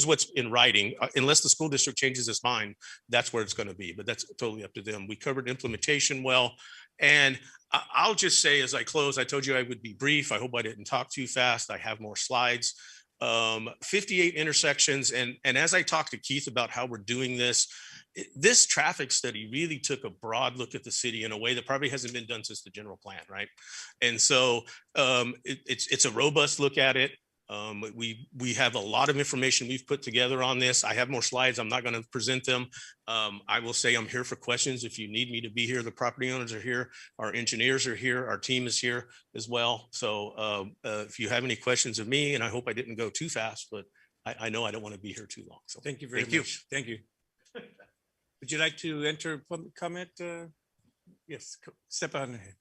what's in writing. Unless the school district changes its mind, that's where it's going to be, but that's totally up to them. We covered implementation well. And I'll just say, as I close, I told you I would be brief. I hope I didn't talk too fast. I have more slides. 58 intersections. And as I talked to Keith about how we're doing this, this traffic study really took a broad look at the city in a way that probably hasn't been done since the general plan, right? And so it's a robust look at it. We have a lot of information we've put together on this. I have more slides. I'm not going to present them. I will say I'm here for questions. If you need me to be here, the property owners are here. Our engineers are here. Our team is here as well. So if you have any questions of me, and I hope I didn't go too fast, but I know I don't want to be here too long. So thank you very much. Thank you. Would you like to enter public comment? Yes, step on ahead.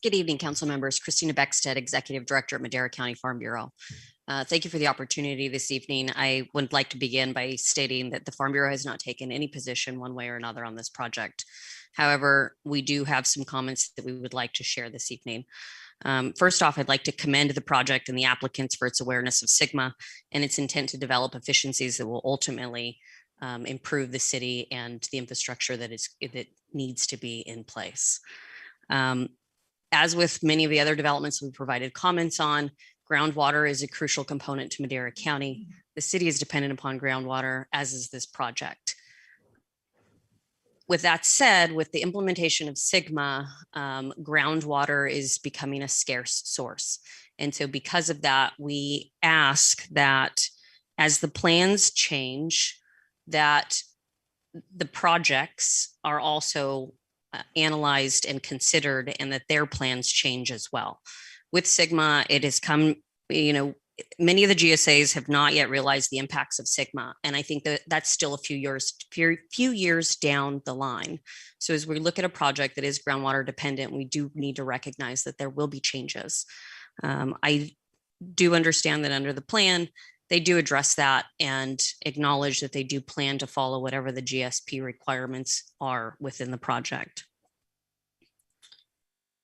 Good evening, council members. Christina Beckstead, Executive Director at Madera County Farm Bureau. Thank you for the opportunity this evening. I would like to begin by stating that the Farm Bureau has not taken any position one way or another on this project. However, we do have some comments that we would like to share this evening. First off, I'd like to commend the project and the applicants for its awareness of SGMA and its intent to develop efficiencies that will ultimately improve the city and the infrastructure that needs to be in place. As with many of the other developments we provided comments on, groundwater is a crucial component to Madera County. The city is dependent upon groundwater, as is this project. With that said, with the implementation of Sigma, groundwater is becoming a scarce source. And so because of that, we ask that as the plans change, that the projects are also analyzed and considered, and that their plans change as well. With Sigma, it has come, many of the GSAs have not yet realized the impacts of Sigma. And I think that that's still a few years down the line. So as we look at a project that is groundwater dependent, we do need to recognize that there will be changes. I do understand that under the plan, they do address that and acknowledge that they do plan to follow whatever the GSP requirements are within the project.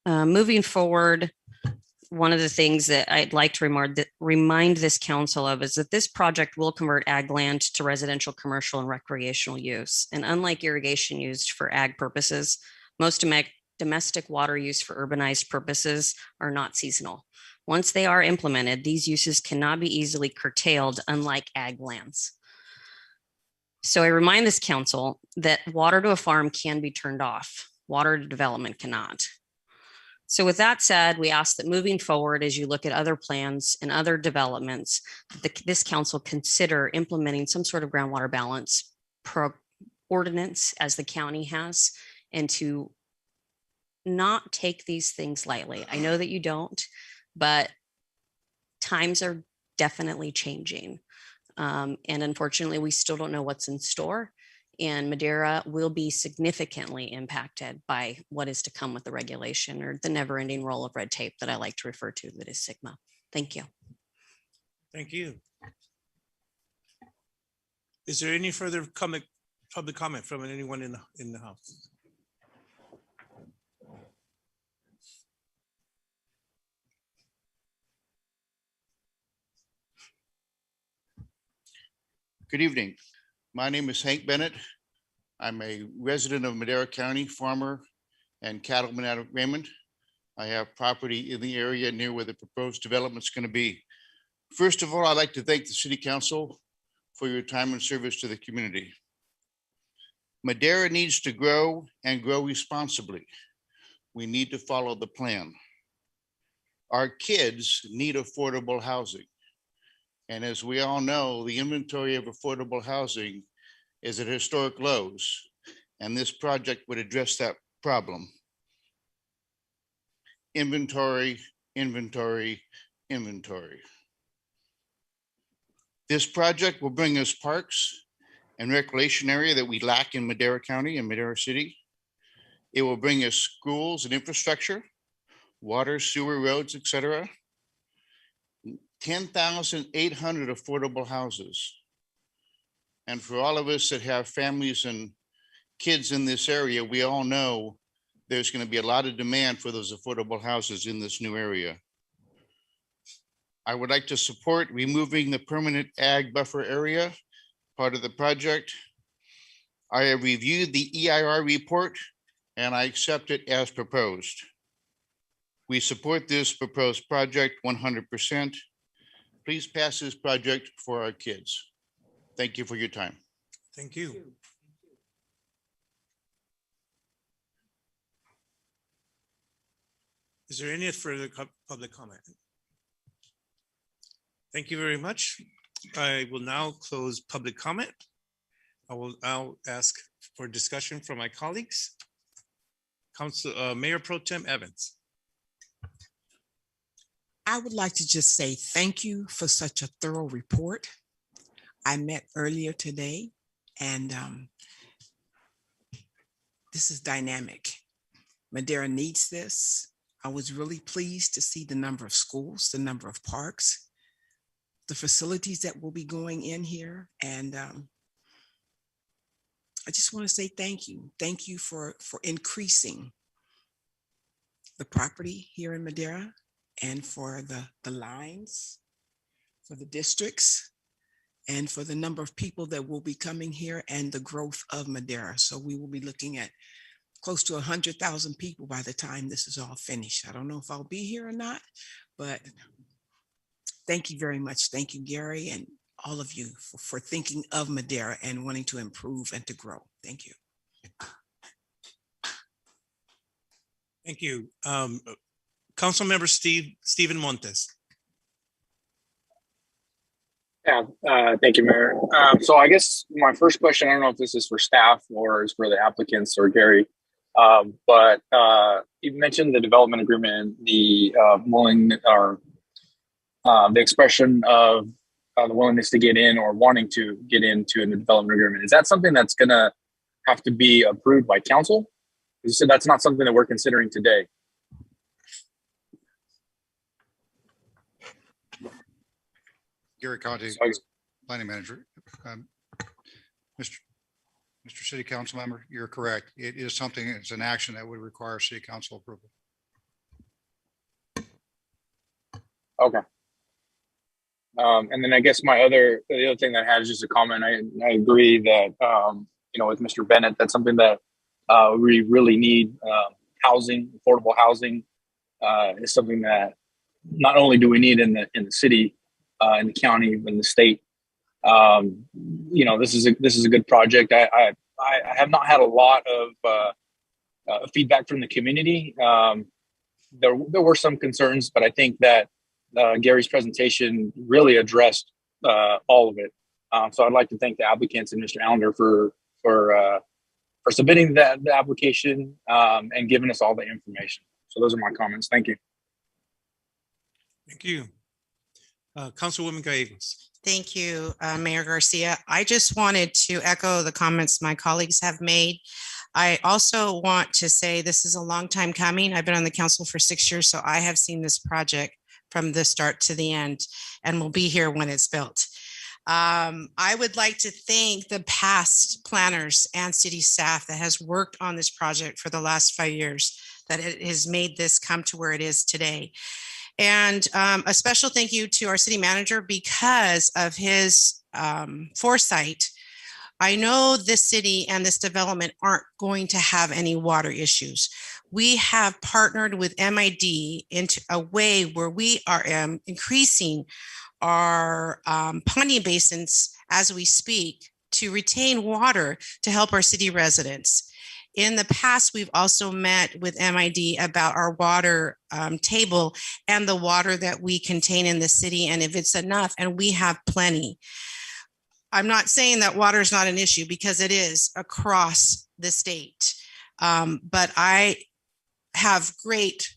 Moving forward, one of the things that I'd like to remind this council of is that this project will convert ag land to residential, commercial, and recreational use. And unlike irrigation used for ag purposes, most domestic water use for urbanized purposes are not seasonal. Once they are implemented, these uses cannot be easily curtailed, unlike ag lands. So I remind this council that water to a farm can be turned off. Water to development cannot. So with that said, we ask that moving forward, as you look at other plans and other developments, this council consider implementing some sort of groundwater balance ordinance as the county has, and to not take these things lightly. I know that you don't, but times are definitely changing. And unfortunately, we still don't know what's in store. And Madera will be significantly impacted by what is to come with the regulation, or the never-ending roll of red tape that I like to refer to, that is Sigma. Thank you. Thank you. Is there any further public comment from anyone in the house? Good evening. My name is Hank Bennett. I'm a resident of Madera County, farmer and cattleman out of Raymond. I have property in the area near where the proposed development is going to be. First of all, I'd like to thank the City Council for your time and service to the community. Madera needs to grow and grow responsibly. We need to follow the plan. Our kids need affordable housing. And as we all know, the inventory of affordable housing is at historic lows, and this project would address that problem. Inventory, inventory, inventory. This project will bring us parks and recreation area that we lack in Madera County and Madera City. It will bring us schools and infrastructure, water, sewer, roads, etc. 10,800 affordable houses. And for all of us that have families and kids in this area, we all know there's going to be a lot of demand for those affordable houses in this new area. I would like to support removing the permanent ag buffer area, part of the project. I have reviewed the EIR report and I accept it as proposed. We support this proposed project 100%. Please pass this project for our kids. Thank you for your time. Thank you. Is there any further public comment? Thank you very much. I will now close public comment. I'll ask for discussion from my colleagues. Mayor Pro Tem Evans. I would like to just say thank you for such a thorough report. I met earlier today, and this is dynamic. Madera needs this. I was really pleased to see the number of schools, the number of parks, the facilities that will be going in here. And I just want to say thank you. Thank you for increasing the property here in Madera, and for the lines, for the districts, and for the number of people that will be coming here, and the growth of Madera. So we will be looking at close to 100,000 people by the time this is all finished. I don't know if I'll be here or not, but thank you very much. Thank you, Gary, and all of you for thinking of Madera and wanting to improve and to grow. Thank you. Thank you. Councilmember Stephen Montes. Yeah, thank you, Mayor. So I guess my first question, I don't know if this is for staff or is for the applicants or Gary, but you mentioned the development agreement and the the expression of the willingness to get in or wanting to get into the development agreement. Is that something that's going to have to be approved by council? You said that's not something that we're considering today. Gary Conti, planning manager. Mr. City Council member, you're correct. It is something, it's an action that would require city council approval. Okay. And then I guess the other thing that I had is just a comment. I agree that, with Mr. Bennett, that's something that we really need. Housing, affordable housing is something that not only do we need in the city, in the county, in the state. This is a good project. I have not had a lot of feedback from the community. There were some concerns, but I think that Gary's presentation really addressed all of it. So I'd like to thank the applicants and Mr. Allender for submitting the application and giving us all the information. So those are my comments. Thank you. Thank you. Councilwoman Gallegos. Thank you, Mayor Garcia. I just wanted to echo the comments my colleagues have made. I also want to say this is a long time coming. I've been on the council for 6 years, so I have seen this project from the start to the end and will be here when it's built. I would like to thank the past planners and city staff that has worked on this project for the last 5 years, that it has made this come to where it is today. And a special thank you to our city manager because of his foresight. I know this city and this development aren't going to have any water issues. We have partnered with MID into a way where we are increasing our ponding basins as we speak to retain water to help our city residents. In the past, we've also met with MID about our water table and the water that we contain in the city, and if it's enough, and we have plenty. I'm not saying that water is not an issue, because it is across the state, but I have great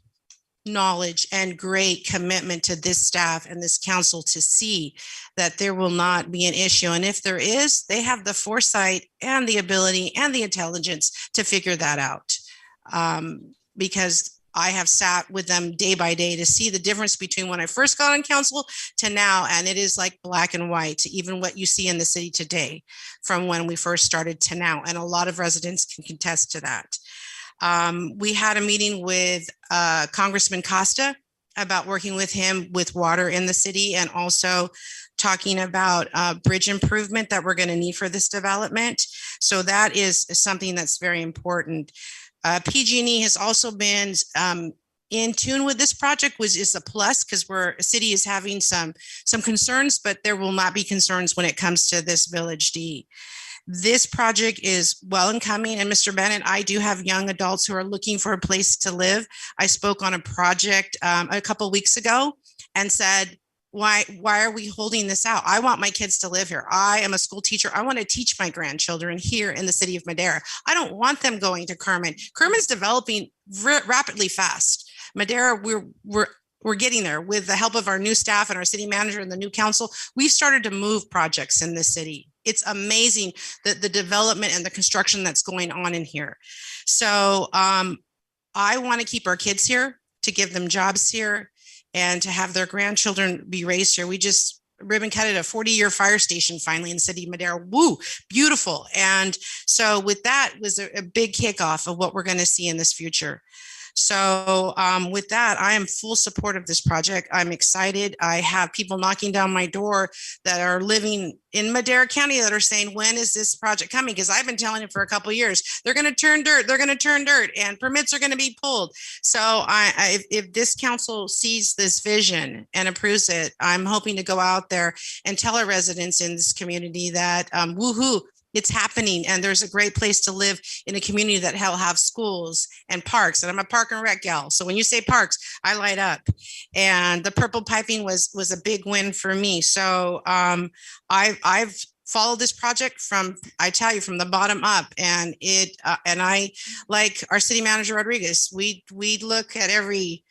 knowledge and great commitment to this staff and this council to see that there will not be an issue. And if there is, they have the foresight and the ability and the intelligence to figure that out. Because I have sat with them day by day to see the difference between when I first got on council to now. And it is like black and white, even what you see in the city today from when we first started to now. And a lot of residents can contest to that. We had a meeting with Congressman Costa about working with him with water in the city, and also talking about bridge improvement that we're going to need for this development. So that is something that's very important. PG&E has also been in tune with this project, which is a plus, because a city is having some concerns, but there will not be concerns when it comes to this Village D. This project is well and coming. And Mr. Bennett, I do have young adults who are looking for a place to live. I spoke on a project a couple of weeks ago and said, why are we holding this out? I want my kids to live here. I am a school teacher. I want to teach my grandchildren here in the city of Madera. I don't want them going to Kerman. Kerman's developing rapidly fast. Madera, we're getting there with the help of our new staff and our city manager and the new council. We've started to move projects in this city. It's amazing that the development and the construction that's going on in here. So I want to keep our kids here, to give them jobs here, and to have their grandchildren be raised here. We just ribbon cutted a 40-year fire station finally in the city of Madera. Woo, beautiful. And so with that was a big kickoff of what we're going to see in this future. So with that, I am full support of this project. I'm excited. I have people knocking down my door that are living in Madera County that are saying, when is this project coming? Because I've been telling it for a couple of years. They're going to turn dirt. They're going to turn dirt, and permits are going to be pulled. So if this council sees this vision and approves it, I'm hoping to go out there and tell our residents in this community that woohoo, it's happening, and there's a great place to live in a community that have schools and parks. And I'm a park and rec gal. So when you say parks, I light up. And the purple piping was a big win for me. So I've followed this project from the bottom up, and and I, like our city manager Rodriguez, we look at every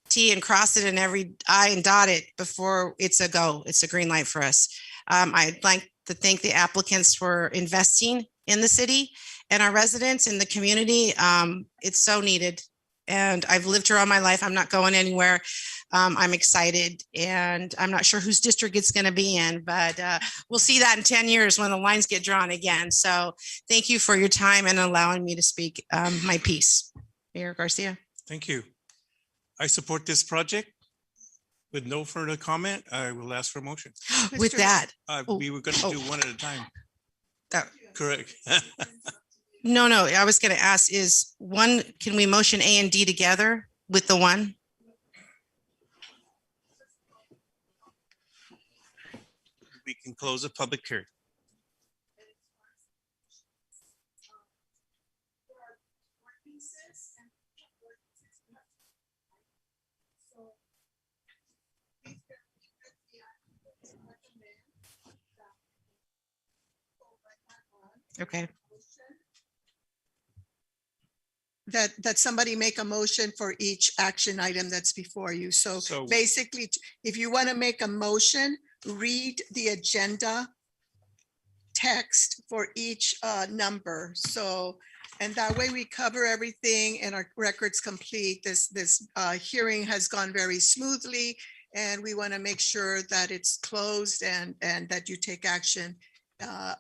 T and cross it and every I and dot it before it's a go. It's a green light for us. I'd like to thank the applicants for investing in the city and our residents in the community. It's so needed. And I've lived here all my life. I'm not going anywhere. I'm excited, and I'm not sure whose district it's going to be in, but we'll see that in 10 years when the lines get drawn again. So thank you for your time and allowing me to speak my piece. Mayor Garcia. Thank you. I support this project. With no further comment, I will ask for a motion. With that. We were going to do one at a time. Correct. No, I was going to ask can we motion A and D together with the one? We can close the public hearing. Okay. That somebody make a motion for each action item that's before you. So basically, if you want to make a motion, read the agenda text for each number. So, and that way we cover everything and our record's complete. This hearing has gone very smoothly, and we want to make sure that it's closed and that you take action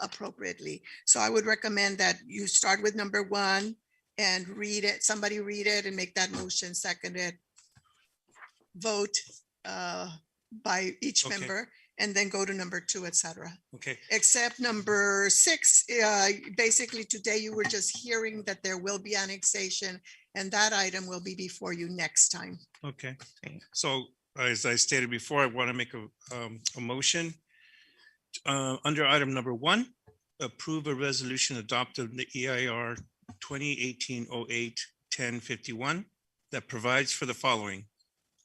appropriately. So I would recommend that you start with number 1 and read it. Somebody read it and make that motion, second it. Vote by each member, and then go to number 2, etc. Okay. Except number 6, basically today you were just hearing that there will be annexation, and that item will be before you next time. Okay. So as I stated before, I want to make a motion. Under item number 1, approve a resolution adopted the EIR 2018-08-1051 that provides for the following: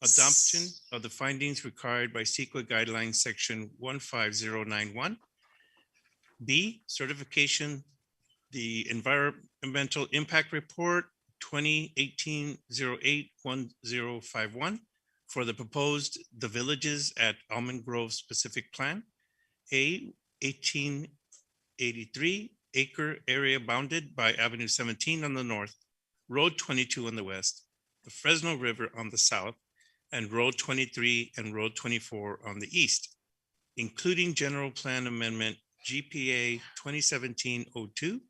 adoption of the findings required by CEQA guidelines section 15091. B, certification, the environmental impact report 2018-08-1051 for the proposed The Villages at Almond Grove specific plan. A, 1883 acre area bounded by Avenue 17 on the north, Road 22 on the west, the Fresno River on the south, and Road 23 and Road 24 on the east, including general plan amendment GPA 2017-02,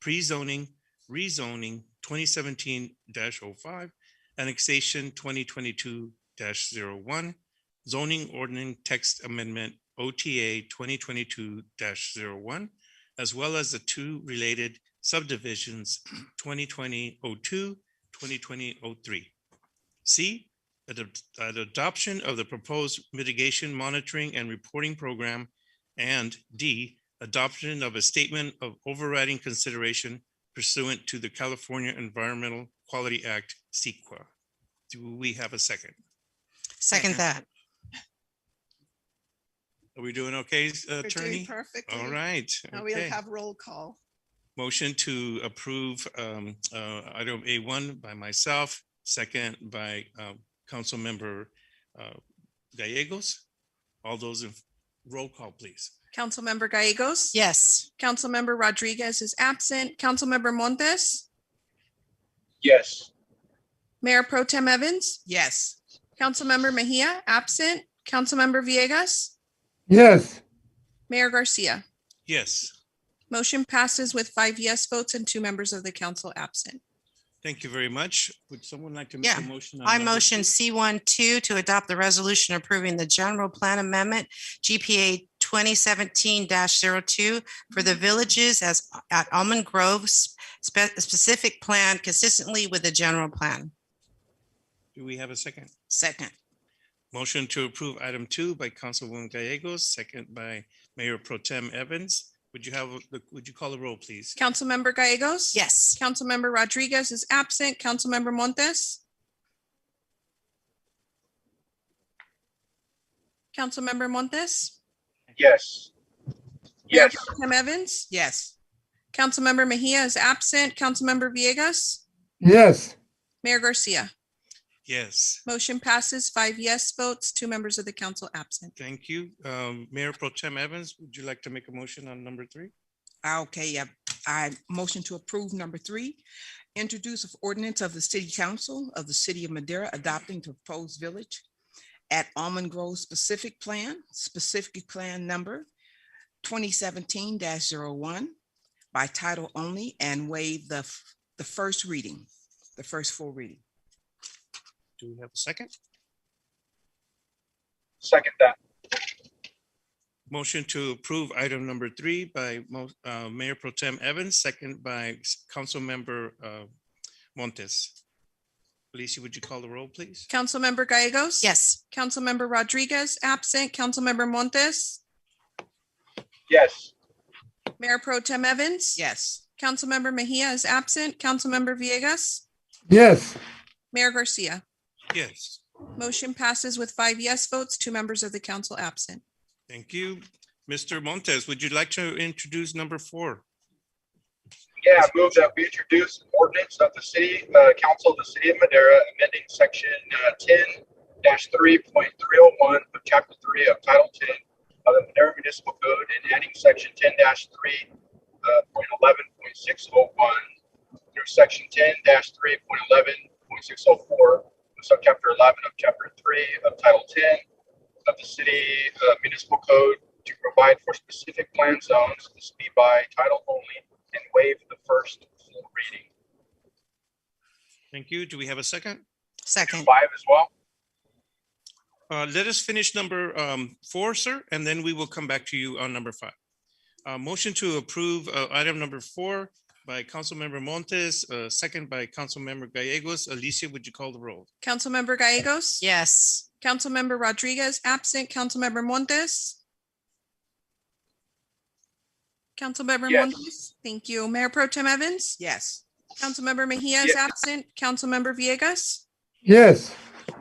pre-zoning, rezoning 2017-05, annexation 2022-01, zoning ordinance text amendment OTA 2022-01, as well as the 2 related subdivisions 2020-02, 2020-03. C, adoption of the proposed mitigation monitoring and reporting program, and D, adoption of a statement of overriding consideration pursuant to the California Environmental Quality Act, CEQA. Do we have a second? Second that. Are we doing okay, We're doing Attorney? perfectly. All right. Now we'll Okay. have roll call. Motion to approve item A1 by myself, second by Council Member Gallegos. All those in roll call, please. Councilmember Gallegos. Yes. Councilmember Rodriguez is absent. Councilmember Montes. Yes. Mayor Pro Tem Evans. Yes. Councilmember Mejia, absent. Councilmember Villegas. Yes. Mayor Garcia. Yes. Motion passes with 5 yes votes and 2 members of the council absent. Thank you very much. Would someone like to make Yeah, a motion? on I number motion 2? C12 to adopt the resolution approving the general plan amendment GPA 2017-02 for the villages as at Almond Grove specific plan consistently with the general plan. Do we have a second? Second. Motion to approve item 2 by Councilwoman Gallegos, second by Mayor Pro Tem Evans. Would you call the roll, please? Councilmember Gallegos? Yes. Councilmember Rodriguez is absent. Councilmember Montes? Councilmember Montes? Yes. Mayor Yes. Pro Tem Evans? Yes. Councilmember Mejia is absent. Councilmember Villegas? Yes. Mayor Garcia? Yes, Motion passes 5 yes votes, 2 members of the council absent. thank you. Mayor Pro Tem Evans, would you like to make a motion on number 3? Okay, I motion to approve number 3. Introduce of ordinance of the city council of the city of Madera adopting proposed village at Almond Grove specific plan number 2017-01 by title only and waive the first reading, the first full reading. Do we have a second? Second that. Motion to approve item number 3 by Mayor Pro Tem Evans, second by Councilmember Montes. Alicia, would you call the roll, please? Councilmember Gallegos? Yes. Councilmember Rodriguez, absent. Councilmember Montes? Yes. Mayor Pro Tem Evans? Yes. Councilmember Mejia is absent. Councilmember Villegas? Yes. Mayor Garcia? Yes, Motion passes with 5 yes votes, 2 members of the council absent. thank you. Mr. Montes, would you like to introduce number 4? Yeah, I move that we introduce an ordinance of the city council of the city of Madera, amending section 10-3.301 of chapter 3 of title 10 of the Madera Municipal Code and adding section 10-3.11.601 through section 10-3.11.604, subchapter 11 of chapter 3 of title 10 of the city municipal code to provide for specific plan zones. This be by title only and waive the first full reading. Thank you. Do we have a second? Second. 5 as well. Let us finish number 4, sir, and then we will come back to you on number 5. Motion to approve item number 4 by Councilmember Montes, second by Councilmember Gallegos. Alicia, would you call the roll? Councilmember Gallegos? Yes. Councilmember Rodriguez, absent. Councilmember Montes? Councilmember Yes. Montes? Thank you. Mayor Pro Tem Evans? Yes. Councilmember Mejia is Yes. absent. Councilmember Villegas? Yes.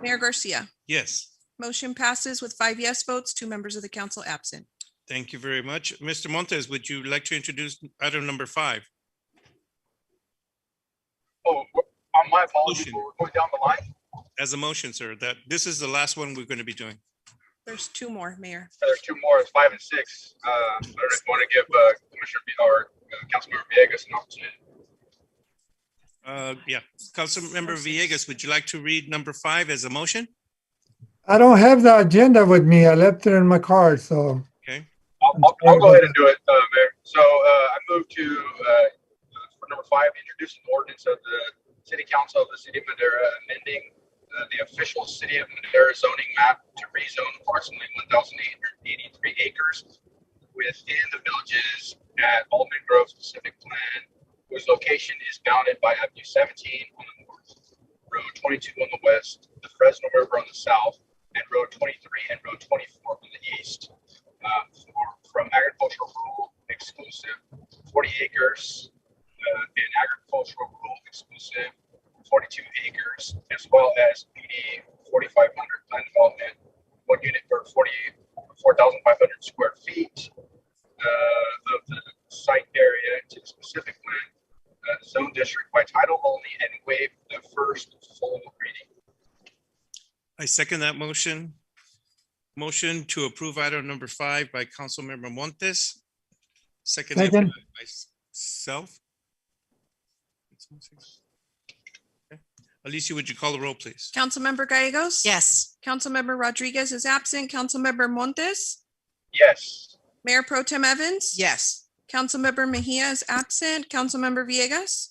Mayor Garcia? Yes, Motion passes with 5 yes votes, 2 members of the council absent. thank you very much. Mr. Montes, would you like to introduce item number 5? Oh, my apologies. Motion. We're going down the line. As a motion, sir, that this is the last one we're going to be doing. There's 2 more, Mayor. There's 2 more. It's 5 and 6. I don't know if you want to give Commissioner or Councilmember Villegas an opportunity. Yeah, Councilmember Villegas, would you like to read number 5 as a motion? I don't have the agenda with me. I left it in my car, so. Okay, I'll go ahead and do it, Mayor. So I move to, for number 5, introduce an ordinance of the City Council of the City of Madera, amending the official City of Madera zoning map to rezone approximately 1,883 acres within the villages at Almond Grove specific plan, whose location is bounded by Avenue 17 on the north, Road 22 on the west, the Fresno River on the south, and Road 23 and Road 24 on the east. From agricultural rural exclusive 40 acres and agricultural rural exclusive 42 acres, as well as PD 4,500 plan development, 1 unit per 4,500 square feet of the site area to the specific plan zone district by title only and waive the first full reading. I second that motion. Motion to approve item number 5 by Councilmember Montes. Seconded by Second. myself. Okay. Alicia, would you call the roll, please? Councilmember Gallegos? Yes. Councilmember Rodriguez is absent. Councilmember Montes? Yes. Mayor Pro Tem Evans? Yes. Councilmember Mejia is absent. Councilmember Villegas?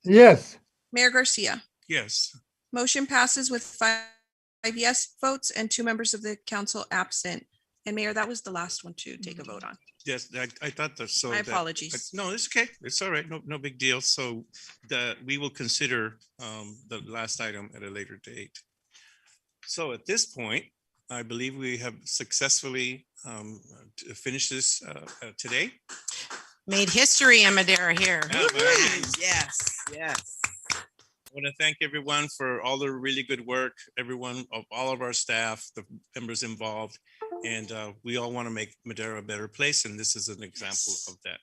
Yes. Mayor Garcia? Yes, Motion passes with 5 yes votes and 2 members of the council absent. And Mayor, that was the last one to take a vote on. yes, I thought that, so. My that- apologies. No, it's okay. It's all right. No big deal. So we will consider the last item at a later date. So at this point, I believe we have successfully finished this today. made history in Madera here. Yes, yes. I want to thank everyone for all the really good work, everyone of all of our staff, the members involved. And we all want to make Madera a better place. And this is an example of that.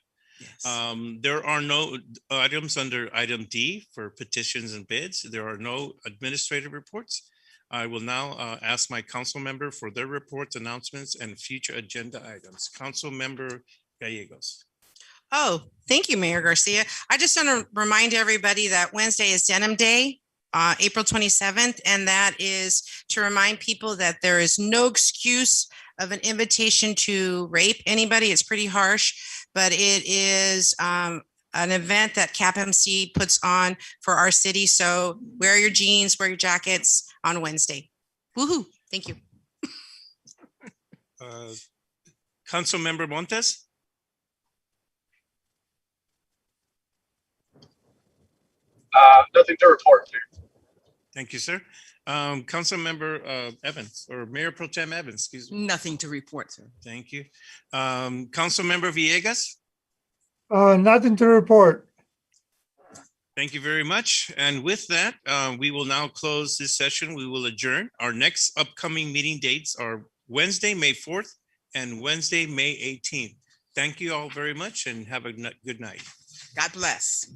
There are no items under item D for petitions and bids. There are no administrative reports. I will now ask my council member for their reports, announcements, and future agenda items. Council member Gallegos. Oh, thank you, Mayor Garcia. I just want to remind everybody that Wednesday is Denim Day, April 27th, and that is to remind people that there is no excuse of an invitation to rape anybody. It's pretty harsh, but it is an event that CAPMC puts on for our city. So wear your jeans, wear your jackets on Wednesday. Woohoo! Thank you. Council member Montes. Nothing to report, Mayor. Thank you, sir. Council member Evans, or Mayor Pro Tem Evans, excuse me. Nothing to report, sir. Thank you. Council member Villegas. Nothing to report. Thank you very much. And with that, we will now close this session. We will adjourn. Our next upcoming meeting dates are Wednesday, May 4th and Wednesday, May 18th. Thank you all very much and have a good night. God bless.